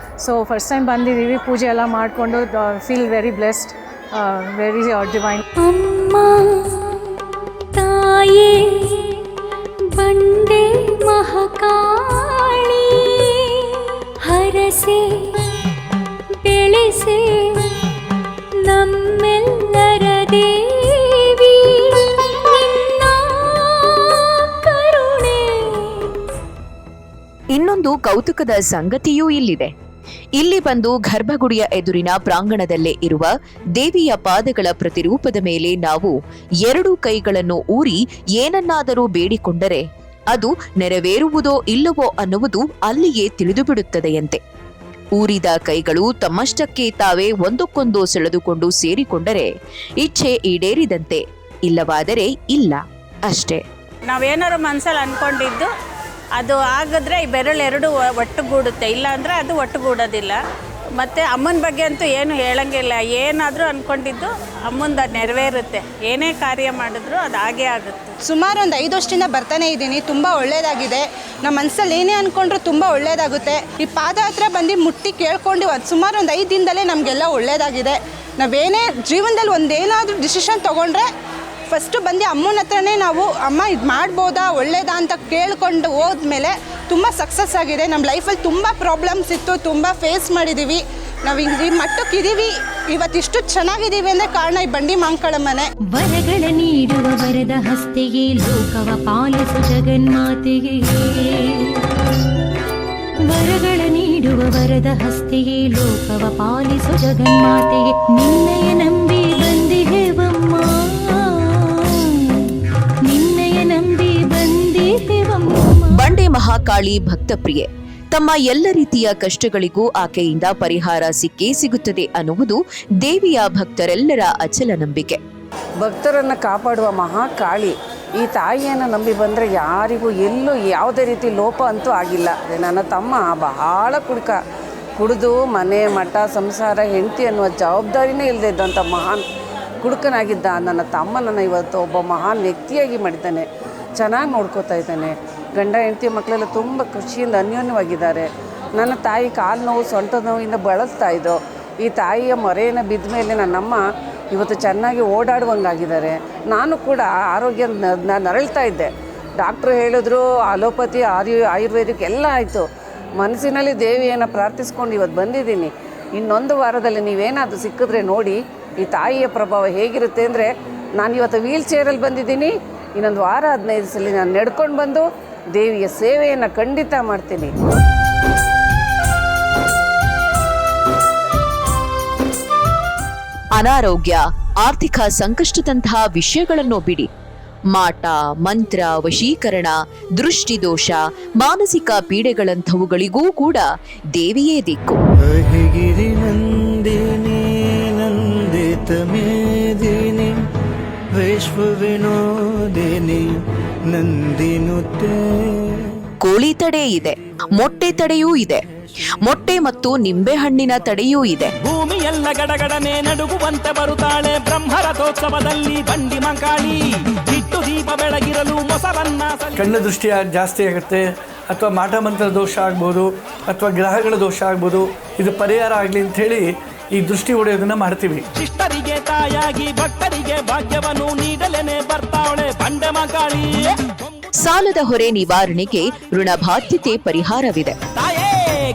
ಸೊ ಫಸ್ಟ್ ಟೈಮ್ ಬಂದಿದ್ದೀವಿ, ಪೂಜೆ ಎಲ್ಲ ಮಾಡಿಕೊಂಡು feel very blessed, very divine. ಅಮ್ಮ ತಾಯೇ ಬಂಡೆ ಮಹಾಕಾಳಿ, ಹರಸೆ ಬೆಳೆಸೆ ನಮ್ಮೆಲ್ಲರ ದೇವಿ, ನಿನ್ನ ಕರುಣೆ. ಇನ್ನೊಂದು ಕೌತುಕದ ಸಂಗತಿಯೂ ಇಲ್ಲಿದೆ. ಇಲ್ಲಿ ಬಂದು ಗರ್ಭಗುಡಿಯ ಎದುರಿನ ಪ್ರಾಂಗಣದಲ್ಲೇ ಇರುವ ದೇವಿಯ ಪಾದಗಳ ಪ್ರತಿರೂಪದ ಮೇಲೆ ನಾವು 2 ಕೈಗಳನ್ನು ಊರಿ ಏನನ್ನಾದರೂ ಬೇಡಿಕೊಂಡರೆ ಅದು ನೆರವೇರುವುದೋ ಇಲ್ಲವೋ ಅನ್ನುವುದು ಅಲ್ಲಿಯೇ ತಿಳಿದುಬಿಡುತ್ತದೆಯಂತೆ. ಊರಿದ ಕೈಗಳು ತಮ್ಮಷ್ಟಕ್ಕೆ ತಾವೇ ಒಂದಕ್ಕೊಂದು ಸೆಳೆದುಕೊಂಡು ಸೇರಿಕೊಂಡರೆ ಇಚ್ಛೆ ಈಡೇರಿದಂತೆ, ಇಲ್ಲವಾದರೆ ಇಲ್ಲ ಅಷ್ಟೇ. ನಾವೇನಾದ್ರು ಮನಸ್ಸಲ್ಲಿ ಅಂದ್ಕೊಂಡಿದ್ದು ಅದು ಆಗಿದ್ರೆ ಈ ಬೆರಳೆರಡು ಒಟ್ಟುಗೂಡುತ್ತೆ, ಇಲ್ಲ ಅಂದರೆ ಅದು ಒಟ್ಟುಗೂಡೋದಿಲ್ಲ. ಮತ್ತು ಅಮ್ಮನ ಬಗ್ಗೆ ಅಂತೂ ಏನು ಹೇಳಂಗಿಲ್ಲ, ಏನಾದರೂ ಅಂದ್ಕೊಂಡಿದ್ದು ಅಮ್ಮಂದು ಅದು ನೆರವೇರುತ್ತೆ. ಏನೇ ಕಾರ್ಯ ಮಾಡಿದ್ರು ಅದು ಹಾಗೇ ಆಗುತ್ತೆ. ಸುಮಾರು ಒಂದು 5 ವರ್ಷದಿಂದ ಬರ್ತಾನೆ ಇದ್ದೀನಿ. ತುಂಬ ಒಳ್ಳೆಯದಾಗಿದೆ. ನಮ್ಮ ಮನಸ್ಸಲ್ಲಿ ಏನೇ ಅಂದ್ಕೊಂಡ್ರು ತುಂಬ ಒಳ್ಳೆಯದಾಗುತ್ತೆ. ಈ ಪಾದ ಹತ್ರ ಬಂದು ಮುಟ್ಟಿ ಕೇಳ್ಕೊಂಡು ಅದು ಸುಮಾರು ಒಂದು 5 ದಿನದಲ್ಲೇ ನಮಗೆಲ್ಲ ಒಳ್ಳೆಯದಾಗಿದೆ. ನಾವೇನೇ ಜೀವನದಲ್ಲಿ ಒಂದೇನಾದರೂ ಡಿಸಿಷನ್ ತೊಗೊಂಡ್ರೆ ಫಸ್ಟು ಬಂದು ಅಮ್ಮನ ಹತ್ರನೇ ನಾವು ಅಮ್ಮ ಇದು ಮಾಡ್ಬೋದಾ ಒಳ್ಳೇದಾ ಅಂತ ಕೇಳ್ಕೊಂಡು ಹೋದ್ಮೇಲೆ ತುಂಬ ಸಕ್ಸಸ್ ಆಗಿದೆ. ನಮ್ಮ ಲೈಫಲ್ಲಿ ತುಂಬ ಪ್ರಾಬ್ಲಮ್ಸ್ ಇತ್ತು, ತುಂಬ ಫೇಸ್ ಮಾಡಿದ್ದೀವಿ. ನಾವು ಈ ಮಟ್ಟಕ್ಕಿದ್ದೀವಿ, ಇವತ್ತಿಷ್ಟು ಚೆನ್ನಾಗಿದ್ದೀವಿ ಅಂದರೆ ಕಾರಣ ಈ ಬಂಡಿ ಮಾಂಕಳಮ್ಮನೆ. ವರಗಳ ನೀಡುವ ವರದ ಹಸ್ತಿಗೆ ಲೋಕವ ಪಾಲಿಸು ಜಗನ್ಮಾತೆಗೆ, ವರಗಳ ನೀಡುವ ವರದ ಹಸ್ತಿಗೆ ಲೋಕವ ಪಾಲಿಸು ಜಗನ್ಮಾತೆಗೆ, ನಿನ್ನಯ ನಂಬಿ ಬಂದಿಹೇವಮ್ಮ, ನಿನ್ನಯ ನಂಬಿ ಬಂದಿಹೇವಮ್ಮ. ಬಂಡೆ ಮಹಾಕಾಳಿ ಭಕ್ತಪ್ರಿಯೆ. ತಮ್ಮ ಎಲ್ಲ ರೀತಿಯ ಕಷ್ಟಗಳಿಗೂ ಆಕೆಯಿಂದ ಪರಿಹಾರ ಸಿಕ್ಕೇ ಸಿಗುತ್ತದೆ ಅನ್ನುವುದು ದೇವಿಯ ಭಕ್ತರೆಲ್ಲರ ಅಚಲ ನಂಬಿಕೆ. ಭಕ್ತರನ್ನು ಕಾಪಾಡುವ ಮಹಾಕಾಳಿ ಈ ತಾಯಿಯನ್ನು ನಂಬಿ ಬಂದರೆ ಯಾರಿಗೂ ಎಲ್ಲೂ ಯಾವುದೇ ರೀತಿ ಲೋಪ ಅಂತೂ ಆಗಿಲ್ಲ. ನನ್ನ ತಮ್ಮ ಬಹಳ ಕುಡಿದು ಮನೆ ಮಠ ಸಂಸಾರ ಹೆಂಡತಿ ಅನ್ನುವ ಜವಾಬ್ದಾರಿನೇ ಇಲ್ಲದೆ ಇದ್ದಂಥ ಮಹಾನ್ ಕುಡುಕನಾಗಿದ್ದ ನನ್ನ ತಮ್ಮನನ್ನು ಇವತ್ತು ಒಬ್ಬ ಮಹಾನ್ ವ್ಯಕ್ತಿಯಾಗಿ ಮಾಡಿದ್ದಾನೆ. ಚೆನ್ನಾಗಿ ನೋಡ್ಕೋತಾ ಇದ್ದಾನೆ. ಗಂಡ ಹೆಂಡತಿ ಮಕ್ಕಳೆಲ್ಲ ತುಂಬ ಖುಷಿಯಿಂದ ಅನ್ಯೋನ್ಯವಾಗಿದ್ದಾರೆ. ನನ್ನ ತಾಯಿ ಕಾಲು ನೋವು ಸೊಂಟ ನೋವಿಂದ ಬಳಲ್ತಾ ಇದ್ದೋ, ಈ ತಾಯಿಯ ಮೊರೆಯನ್ನು ಬಿದ್ದ ಮೇಲೆ ನನ್ನಮ್ಮ ಇವತ್ತು ಚೆನ್ನಾಗಿ ಓಡಾಡುವಂಗಾಗಿದ್ದಾರೆ. ನಾನು ಕೂಡ ಆರೋಗ್ಯ ನರಳ್ತಾ ಇದ್ದೆ. ಡಾಕ್ಟ್ರು ಹೇಳಿದ್ರು ಅಲೋಪತಿ ಆಯುರ್ವೇದಿಕ್ ಎಲ್ಲ ಆಯಿತು. ಮನಸ್ಸಿನಲ್ಲಿ ದೇವಿಯನ್ನು ಪ್ರಾರ್ಥಿಸ್ಕೊಂಡು ಇವತ್ತು ಬಂದಿದ್ದೀನಿ. ಇನ್ನೊಂದು ವಾರದಲ್ಲಿ ನೀವೇನಾದರೂ ಸಿಕ್ಕಿದ್ರೆ ನೋಡಿ ಈ ತಾಯಿಯ ಪ್ರಭಾವ ಹೇಗಿರುತ್ತೆ ಅಂದರೆ, ನಾನು ಇವತ್ತು ವೀಲ್ ಚೇರಲ್ಲಿ ಬಂದಿದ್ದೀನಿ. ಇನ್ನೊಂದು ವಾರ 15 ಸಲ ನಾನು ನಡ್ಕೊಂಡು ಬಂದು ದೇವಿಯ ಸೇವೆಯನ್ನು ಖಂಡಿತ ಮಾಡ್ತೀನಿ. ಅನಾರೋಗ್ಯ, ಆರ್ಥಿಕ ಸಂಕಷ್ಟದಂತಹ ವಿಷಯಗಳನ್ನು ಬಿಡಿ, ಮಾಟ, ಮಂತ್ರ, ವಶೀಕರಣ, ದೃಷ್ಟಿದೋಷ, ಮಾನಸಿಕ ಪೀಡೆಗಳಂಥವುಗಳಿಗೂ ಕೂಡ ದೇವಿಯೇ ದಿಕ್ಕು. ಅಹಿಗಿರಿ ನಂದಿನಿ ನಂದಿತ ಮೇದಿನಿ ವಿಶ್ವ ವಿನೋದಿನಿ ನಂದಿನುತೆ. ಕೋಳಿ ತಡೆ ಇದೆ, ಮೊಟ್ಟೆ ತಡೆಯೂ ಇದೆ, ಮೊಟ್ಟೆ ಮತ್ತು ನಿಂಬೆಹಣ್ಣಿನ ತಡೆಯೂ ಇದೆ. ಭೂಮಿಯೆಲ್ಲ ಗಡಗಡನೆ ನಡುಗುವಂತೆ ಬರುತ್ತಾಳೆ ಬ್ರಹ್ಮರಥೋತ್ಸವದಲ್ಲಿ ಬಂಡಿ ಮಂಕಾಳಿ. ಇಟ್ಟು ದೀಪ ಬೆಳಗಿರಲು ಮೊಸರನ್ನ ಕಣ್ಣು ದೃಷ್ಟಿ ಜಾಸ್ತಿ ಆಗುತ್ತೆ, ಅಥವಾ ಮಾಟ ಮಂತ್ರ ದೋಷ ಆಗ್ಬೋದು, ಅಥವಾ ಗ್ರಹಗಳ ದೋಷ ಆಗ್ಬೋದು. ಇದು ಪರಿಹಾರ ಆಗಲಿ ಅಂಥೇಳಿ ಈ ದೃಷ್ಟಿ ಹೊಡೆಯೋದನ್ನ ಮಾಡ್ತೀವಿ. ಶಿಷ್ಟರಿಗೆ ತಾಯಾಗಿ ಭಕ್ತರಿಗೆ ಭಾಗ್ಯವನ್ನು ನೀಡಲೇನೆ ಬರ್ತಾವಳೆ ಬಂಡೆ ಮಂಕಾಳಿ. ಸಾಲದ ಹೊರೆ ನಿವಾರಣೆಗೆ ಋಣಬಾಧ್ಯತೆ ಪರಿಹಾರವಿದೆ. ತಾಯೇ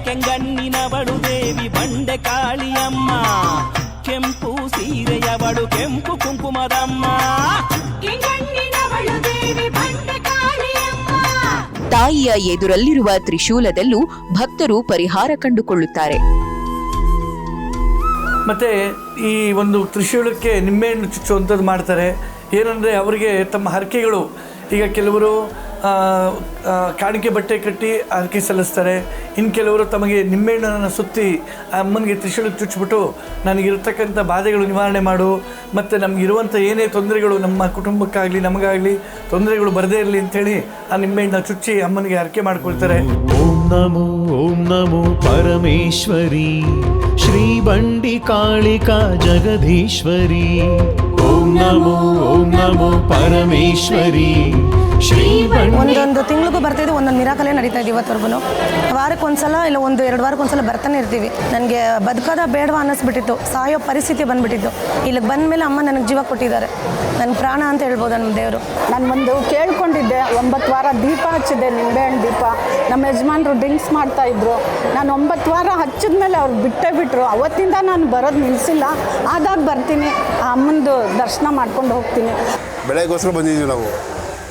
ಕೆಂಗಣ್ಣಿನವಳು ದೇವಿ ಬಂಡೆ ಕಾಳಿಯಮ್ಮ, ಕೆಂಪು ಸೀರೆಯವಳು ಕೆಂಪು ಕುಂಕುಮದಮ್ಮ. ತಾಯಿಯ ಎದುರಲ್ಲಿರುವ ತ್ರಿಶೂಲದಲ್ಲೂ ಭಕ್ತರು ಪರಿಹಾರ ಕಂಡುಕೊಳ್ಳುತ್ತಾರೆ. ಮತ್ತು ಈ ಒಂದು ತ್ರಿಶೂಲಕ್ಕೆ ನಿಂಬೆಹಣ್ಣು ಚುಚ್ಚುವಂಥದ್ದು ಮಾಡ್ತಾರೆ. ಏನಂದರೆ ಅವರಿಗೆ ತಮ್ಮ ಹರಕೆಗಳು, ಈಗ ಕೆಲವರು ಕಾಣಿಕೆ ಬಟ್ಟೆ ಕಟ್ಟಿ ಹರಕೆ ಸಲ್ಲಿಸ್ತಾರೆ. ಇನ್ನು ಕೆಲವರು ತಮಗೆ ನಿಂಬೆಹಣ್ಣನ್ನು ಸುತ್ತಿ ಅಮ್ಮನಿಗೆ ತ್ರಿಶೂಲಕ್ಕೆ ಚುಚ್ಚಿಬಿಟ್ಟು ನನಗಿರ್ತಕ್ಕಂಥ ಬಾಧೆಗಳು ನಿವಾರಣೆ ಮಾಡು, ಮತ್ತು ನಮಗಿರುವಂಥ ಏನೇ ತೊಂದರೆಗಳು ನಮ್ಮ ಕುಟುಂಬಕ್ಕಾಗಲಿ ನಮಗಾಗಲಿ ತೊಂದರೆಗಳು ಬರದೇ ಇರಲಿ ಅಂಥೇಳಿ ಆ ನಿಂಬೆಹಣ್ಣು ಚುಚ್ಚಿ ಅಮ್ಮನಿಗೆ ಹರಕೆ ಮಾಡ್ಕೊಳ್ತಾರೆ. ಓಂ ನಮೋ ಪರಮೇಶ್ವರಿ ಶ್ರೀ ಬಂಡಿ ಕಾಳಿಕಾ ಜಗದೀಶ್ವರಿ. ಓಂ ನಮೋ ಪರಮೇಶ್ವರಿ ಶ್ರೀ ಒಂದೊಂದು ತಿಂಗಳಿಗೂ ಬರ್ತಿದ್ವಿ, ಒಂದೊಂದು ಮಿರಾಕಲೇ ನಡೀತಾ ಇದೆ ಇವತ್ತವರೆಗೂ. ವಾರಕ್ಕೊಂದ್ಸಲ ಇಲ್ಲ 1-2 ವಾರಕ್ಕೊಂದ್ಸಲ ಬರ್ತಾನೆ ಇರ್ತೀವಿ. ನನಗೆ ಬದುಕೋದ ಬೇಡವಾ ಅನ್ನಿಸ್ಬಿಟ್ಟಿತ್ತು, ಸಾಯೋ ಪರಿಸ್ಥಿತಿ ಬಂದುಬಿಟ್ಟಿತ್ತು. ಇಲ್ಲಿಗೆ ಬಂದ ಮೇಲೆ ಅಮ್ಮ ನನಗೆ ಜೀವ ಕೊಟ್ಟಿದ್ದಾರೆ, ನನ್ನ ಪ್ರಾಣ ಅಂತ ಹೇಳ್ಬೋದು ನಮ್ಮ ದೇವರು. ನಾನು ಒಂದು ಕೇಳ್ಕೊಂಡಿದ್ದೆ, 9 ವಾರ ದೀಪ ಹಚ್ಚಿದ್ದೆ, ನಿಂಬೆಹಣ್ಣು ದೀಪ. ನಮ್ಮ ಯಜಮಾನ್ರು ಡ್ರಿಂಕ್ಸ್ ಮಾಡ್ತಾಯಿದ್ರು. ನಾನು 9 ವಾರ ಹಚ್ಚಿದ ಮೇಲೆ ಅವ್ರು ಬಿಟ್ಟೇ ಬಿಟ್ಟರು. ಅವತ್ತಿಂದ ನಾನು ಬರೋದು ನಿಲ್ಲಿಸಿಲ್ಲ. ಆದಾಗ ಬರ್ತೀನಿ, ಆ ಅಮ್ಮಂದು ದರ್ಶನ ಮಾಡ್ಕೊಂಡು ಹೋಗ್ತೀನಿ. ಬೆಳೆಗೋಸ್ಕರ ಬಂದಿದ್ದೀವಿ ನಾವು.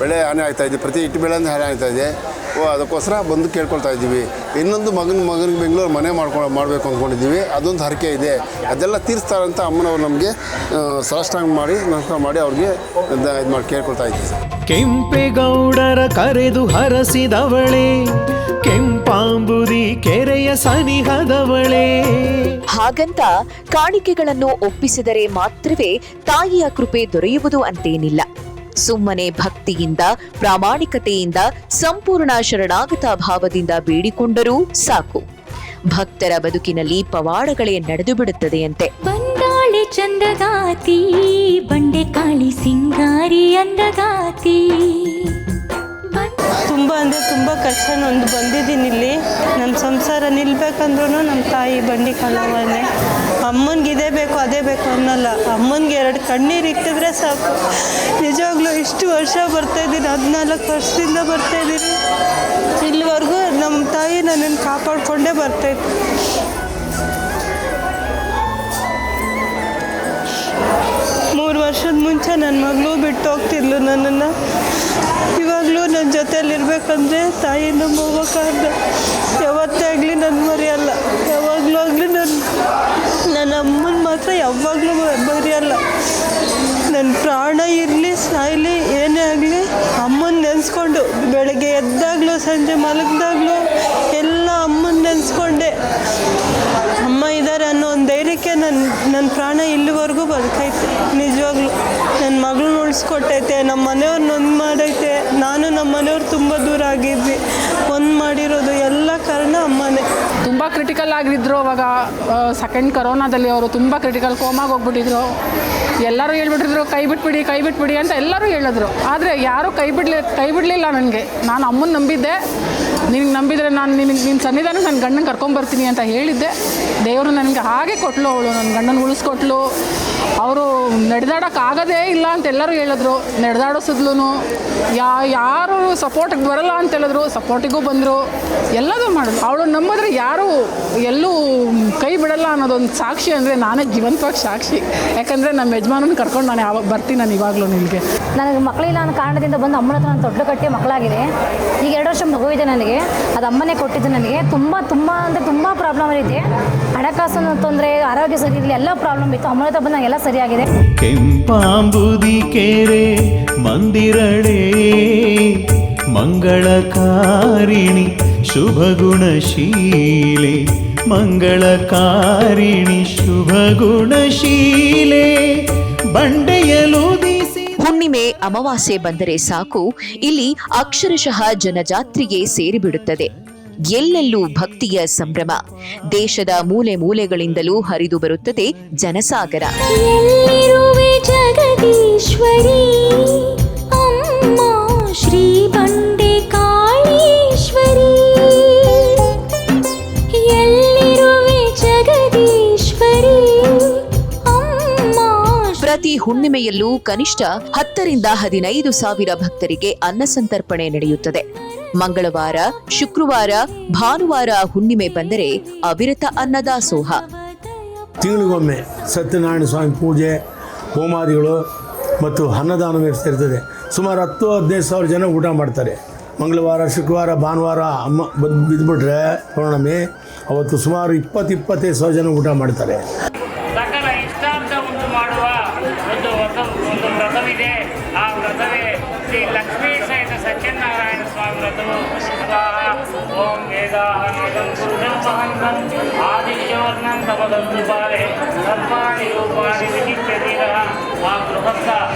ಬೆಳೆ ಹಾನಿ ಆಗ್ತಾಯಿದ್ದೆ, ಪ್ರತಿ ಇಟ್ಟು ಬೆಳೆ ಹಾನಿ ಆಗ್ತಾಯಿದೆ. ಅದಕ್ಕೋಸ್ಕರ ಬಂದು ಕೇಳ್ಕೊಳ್ತಾ ಇದ್ದೀವಿ. ಇನ್ನೊಂದು ಮಗನಿಗೆ ಬೆಂಗಳೂರು ಮನೆ ಮಾಡಬೇಕು ಅಂದ್ಕೊಂಡಿದ್ದೀವಿ. ಅದೊಂದು ಹರಕೆ ಇದೆ, ಅದೆಲ್ಲ ತೀರಿಸ್ತಾರಂತ ಅಮ್ಮನವ್ರು ನಮಗೆ ಸಾಷ್ಟಾಂಗ ಮಾಡಿ ನಮಸ್ಕಾರ ಮಾಡಿ ಅವ್ರಿಗೆ ಇದು ಮಾಡಿ ಕೇಳ್ಕೊಳ್ತಾ ಇದ್ದೀವಿ. ಕೆಂಪೇಗೌಡರ ಕರೆದು ಹರಸಿದವಳೆ, ಕೆಂಪಾಂಬುದಿ ಕೆರೆಯ ಸನಿಹದವಳೆ. ಹಾಗಂತ ಕಾಣಿಕೆಗಳನ್ನು ಒಪ್ಪಿಸಿದರೆ ಮಾತ್ರವೇ ತಾಯಿಯ ಕೃಪೆ ದೊರೆಯುವುದು ಅಂತೇನಿಲ್ಲ. ಸುಮ್ಮನೆ ಭಕ್ತಿಯಿಂದ, ಪ್ರಾಮಾಣಿಕತೆಯಿಂದ, ಸಂಪೂರ್ಣ ಶರಣಾಗತ ಭಾವದಿಂದ ಬೇಡಿಕೊಂಡರೂ ಸಾಕು, ಭಕ್ತರ ಬದುಕಿನಲ್ಲಿ ಪವಾಡಗಳೇ ನಡೆದು ಬಿಡುತ್ತದೆಯಂತೆ. ಬಂದಾಳೆ ಚಂದಗಾತಿ, ಬಂಡೆ ಕಾಳಿ ಸಿಂಗಾರಿ ಅಂದಗಾತಿ. ತುಂಬ ಅಂದರೆ ತುಂಬ ಕಷ್ಟ ಒಂದು ಬಂದಿದ್ದೀನಿ ಇಲ್ಲಿ. ನಮ್ಮ ಸಂಸಾರ ನಿಲ್ಬೇಕಂದ್ರೂ ನಮ್ಮ ತಾಯಿ ಬಂಡಿ ಕಾಲವನ್ನೇ. ಅಮ್ಮನಿಗೆ ಇದೇ ಬೇಕು ಅದೇ ಬೇಕು ಅನ್ನಲ್ಲ, ಅಮ್ಮನಿಗೆ 2 ಕಣ್ಣೀರು ಇಕ್ಕಿದ್ರೆ ಸಾಕು. ನಿಜವಾಗ್ಲೂ ಇಷ್ಟು ವರ್ಷ ಬರ್ತಾಯಿದ್ದೀನಿ, 14 ವರ್ಷದಿಂದ ಬರ್ತಾಯಿದ್ದೀನಿ. ಇಲ್ಲಿವರೆಗೂ ನಮ್ಮ ತಾಯಿ ನನ್ನನ್ನು ಕಾಪಾಡಿಕೊಂಡೇ ಬರ್ತಾಯಿತ್ತು. 3 ವರ್ಷದ ಮುಂಚೆ ನನ್ನ ಮಗಳು ಬಿಟ್ಟು ಹೋಗ್ತಿದ್ಲು ನನ್ನನ್ನು. ಇವಾಗಲೂ ನನ್ನ ಜೊತೆಯಲ್ಲಿರ್ಬೇಕಂದ್ರೆ ತಾಯಿನ ಹೋಗೋಕ್ಕಾಗ್ದ. ಯಾವತ್ತೇ ಆಗಲಿ ನನ್ನ ಮರೆಯಲ್ಲ, ಯಾವಾಗಲೂ ಆಗಲಿ ನನ್ನ ಅಮ್ಮನ ಮಾತ್ರ ಯಾವಾಗಲೂ ಮರೆಯಲ್ಲ. ನನ್ನ ಪ್ರಾಣ ಇರಲಿ ಸಾಯಲಿ ಏನೇ ಆಗಲಿ ಅಮ್ಮನ ನೆನೆಸ್ಕೊಂಡು ಬೆಳಗ್ಗೆ ಎದ್ದಾಗಲೂ ಸಂಜೆ ಮಲಗಿದಾಗಲೂ ಎಲ್ಲ ಅಮ್ಮನ ನೆನೆಸ್ಕೊಂಡೆ. ಅಮ್ಮ ಇದ್ದಾರೆ ಅನ್ನೋ ಒಂದು ಧೈರ್ಯಕ್ಕೆ ನನ್ನ ಪ್ರಾಣ ಇಲ್ಲಿವರೆಗೂ ಬದುಕೈತೆ. ನಿಜವಾಗ್ಲೂ ನನ್ನ ಮಗಳನ್ನ ಉಳಿಸ್ಕೊಟ್ಟೈತೆ, ನಮ್ಮ ಮನೆಯವ್ರನ್ನ ಒಂದು ಮಾಡೈತೆ. ನಾನು ನಮ್ಮ ಮನೆಯವ್ರು ತುಂಬ ದೂರ ಆಗಿದ್ವಿ, ಒಂದು ಮಾಡಿರೋದು ಎಲ್ಲ ಕಾರಣ ಅಮ್ಮನೇ. ತುಂಬ ಕ್ರಿಟಿಕಲ್ ಆಗಿದ್ರು ಅವಾಗ. ಸೆಕೆಂಡ್ ಕರೋನಾದಲ್ಲಿ ಅವರು ತುಂಬ ಕ್ರಿಟಿಕಲ್ ಕೋಮಾಗಿ ಹೋಗ್ಬಿಟ್ಟಿದ್ರು. ಎಲ್ಲರೂ ಹೇಳ್ಬಿಟ್ಟಿದ್ರು ಕೈ ಬಿಟ್ಬಿಡಿ ಅಂತ ಎಲ್ಲರೂ ಹೇಳಿದ್ರು. ಆದರೆ ಯಾರೂ ಕೈ ಬಿಡಲಿಲ್ಲ ನನಗೆ. ನಾನು ಅಮ್ಮನ ನಂಬಿದ್ದೆ. ನಿನಗೆ ನಂಬಿದರೆ ನಾನು ನಿನ್ನ ಸನ್ನಿಧಾನ ನನ್ನ ಗಂಡನ ಕರ್ಕೊಂಬರ್ತೀನಿ ಅಂತ ಹೇಳಿದ್ದೆ. ದೇವರು ನನಗೆ ಹಾಗೆ ಕೊಟ್ಟಲು, ಅವಳು ನನ್ನ ಗಂಡನ ಉಳಿಸ್ಕೊಟ್ಲು. ಅವರು ನಡೆದಾಡೋಕ್ಕಾಗೋದೇ ಇಲ್ಲ ಅಂತ ಎಲ್ಲರೂ ಹೇಳಿದ್ರು. ನಡೆದಾಡಿಸಿದ್ಲು. ಯಾರು ಸಪೋರ್ಟಿಗೆ ಬರಲ್ಲ ಅಂತ ಹೇಳಿದ್ರು, ಸಪೋರ್ಟಿಗೂ ಬಂದರು, ಎಲ್ಲದೂ ಮಾಡಿದ್ರು. ಅವಳು ನಂಬಿದ್ರೆ ಯಾರೂ ಎಲ್ಲೂ ಕೈ ಬಿಡಲ್ಲ ಅನ್ನೋದೊಂದು ಸಾಕ್ಷಿ ಅಂದರೆ ನಾನೇ ಜೀವಂತವಾಗಿ ಸಾಕ್ಷಿ. ಯಾಕಂದರೆ ನಮ್ಮ ಯಜಮಾನನ ಕರ್ಕೊಂಡು ನಾನು ಯಾವಾಗ ಬರ್ತೀನಿ ನಾನು ಇವಾಗಲೂ ನಿನಗೆ. ನನಗೆ ಮಕ್ಕಳಿಲ್ಲ ಅನ್ನೋ ಕಾರಣದಿಂದ ಬಂದು ಅಮ್ಮನ ಹತ್ರ ನಾನು ತೊಟ್ಲು ಕಟ್ಟಿ ಮಕ್ಕಳಾಗಿದೆ. ಈಗ 2 ವರ್ಷ ಮಗುವಿದೆ ನನಗೆ. ಅದು ಅಮ್ಮನೇ ಕೊಟ್ಟಿದ್ದು ನನಗೆ. ತುಂಬ ಪ್ರಾಬ್ಲಮ್ ಇದೆ. ಹಣಕಾಸಿನ ತೊಂದರೆ, ಆರೋಗ್ಯ ಸರಿ ಇಲ್ಲ, ಎಲ್ಲ ಪ್ರಾಬ್ಲಮ್ ಇತ್ತು. ಅಮ್ಮನ ಹತ್ರ ಬಂದು ನಾನು ಎಲ್ಲ ಸರಿಯಾಗಿದೆ. ಕೆಂಪಾಂಬುದಿ ಕೆರೆ ಮಂದಿರಳೆ ಮಂಗಳಕಾರಿಣಿ ಶುಭಗುಣಶೀಲೆ ಮಂಗಳಕಾರಿಣಿ ಶುಭಗುಣಶೀಲೆ ಬಂಡೆಯಲುದಿಸಿ. ಹುಣ್ಣಿಮೆ ಅಮಾವಾಸ್ಯೆ ಬಂದರೆ ಸಾಕು, ಇಲ್ಲಿ ಅಕ್ಷರಶಃ ಜನಜಾತ್ರೆಗೆ ಸೇರಿಬಿಡುತ್ತದೆ. ಎಲ್ಲೆಲ್ಲೂ ಭಕ್ತಿಯ ಸಂಭ್ರಮ. ದೇಶದ ಮೂಲೆ ಮೂಲೆಗಳಿಂದಲೂ ಹರಿದು ಬರುತ್ತದೆ ಜನಸಾಗರ. ಎಲ್ಲಿರುವೆ ಜಗದೀಶ್ವರಿ ಅಮ್ಮ ಶ್ರೀ ಬಂಡೆ ಕಾಳೀಶ್ವರಿ, ಎಲ್ಲಿರುವೆ ಜಗದೀಶ್ವರಿ ಅಮ್ಮ. ಪ್ರತಿ ಹುಣ್ಣಿಮೆಯಲ್ಲೂ ಕನಿಷ್ಠ 10 ರಿಂದ 15 ಸಾವಿರ ಭಕ್ತರಿಗೆ ಅನ್ನ ಸಂತರ್ಪಣೆ ನಡೆಯುತ್ತದೆ. ಮಂಗಳವಾರ, ಶುಕ್ರವಾರ, ಭಾನುವಾರ ಹುಣ್ಣಿಮೆ ಬಂದರೆ ಅವಿರತ ಅನ್ನದಾಸೋಹ. ತಿಂಗಳಿಗೊಮ್ಮೆ ಸತ್ಯನಾರಾಯಣ ಸ್ವಾಮಿ ಪೂಜೆ, ಹೋಮಾದಿಗಳು ಮತ್ತು ಅನ್ನದಾನ ವ್ಯವಸ್ಥೆ ಇರ್ತದೆ. ಸುಮಾರು 10-15 ಸಾವಿರ ಜನ ಊಟ ಮಾಡ್ತಾರೆ. ಮಂಗಳವಾರ, ಶುಕ್ರವಾರ, ಭಾನುವಾರ ಅಮ್ಮ ಬಿದ್ದುಬಿಟ್ರೆ ಪೌರ್ಣಮಿ, ಅವತ್ತು ಸುಮಾರು 20-25 ಸಾವಿರ ಜನ ಊಟ ಮಾಡ್ತಾರೆ. ಸಕಲ ಇಷ್ಟಾರ್ಥ ಉಂಟು ಮಾಡುವ ಒಂದು ವ್ರತವಿದೆ. ಆ ವ್ರತವೇ ಶ್ರೀ ಲಕ್ಷ್ಮೀ ಸಹಿತ ಸತ್ಯನಾರಾಯಣ ಸ್ವಾಮಿ ವ್ರತವು. ಓಂ ವೇದಾಹನಾದಂ ಗುರುಂ ಮಹಂತಂ ಆದಿತ್ಯವರ್ಣಂ ತಪದಂಪಾಲೆ ಸರ್ವಾಣಿ ರೂಪಾಣಿ ವಿಚಿತ್ಯಧೀರಃ ಆ ಗೃಹಸ್ಥ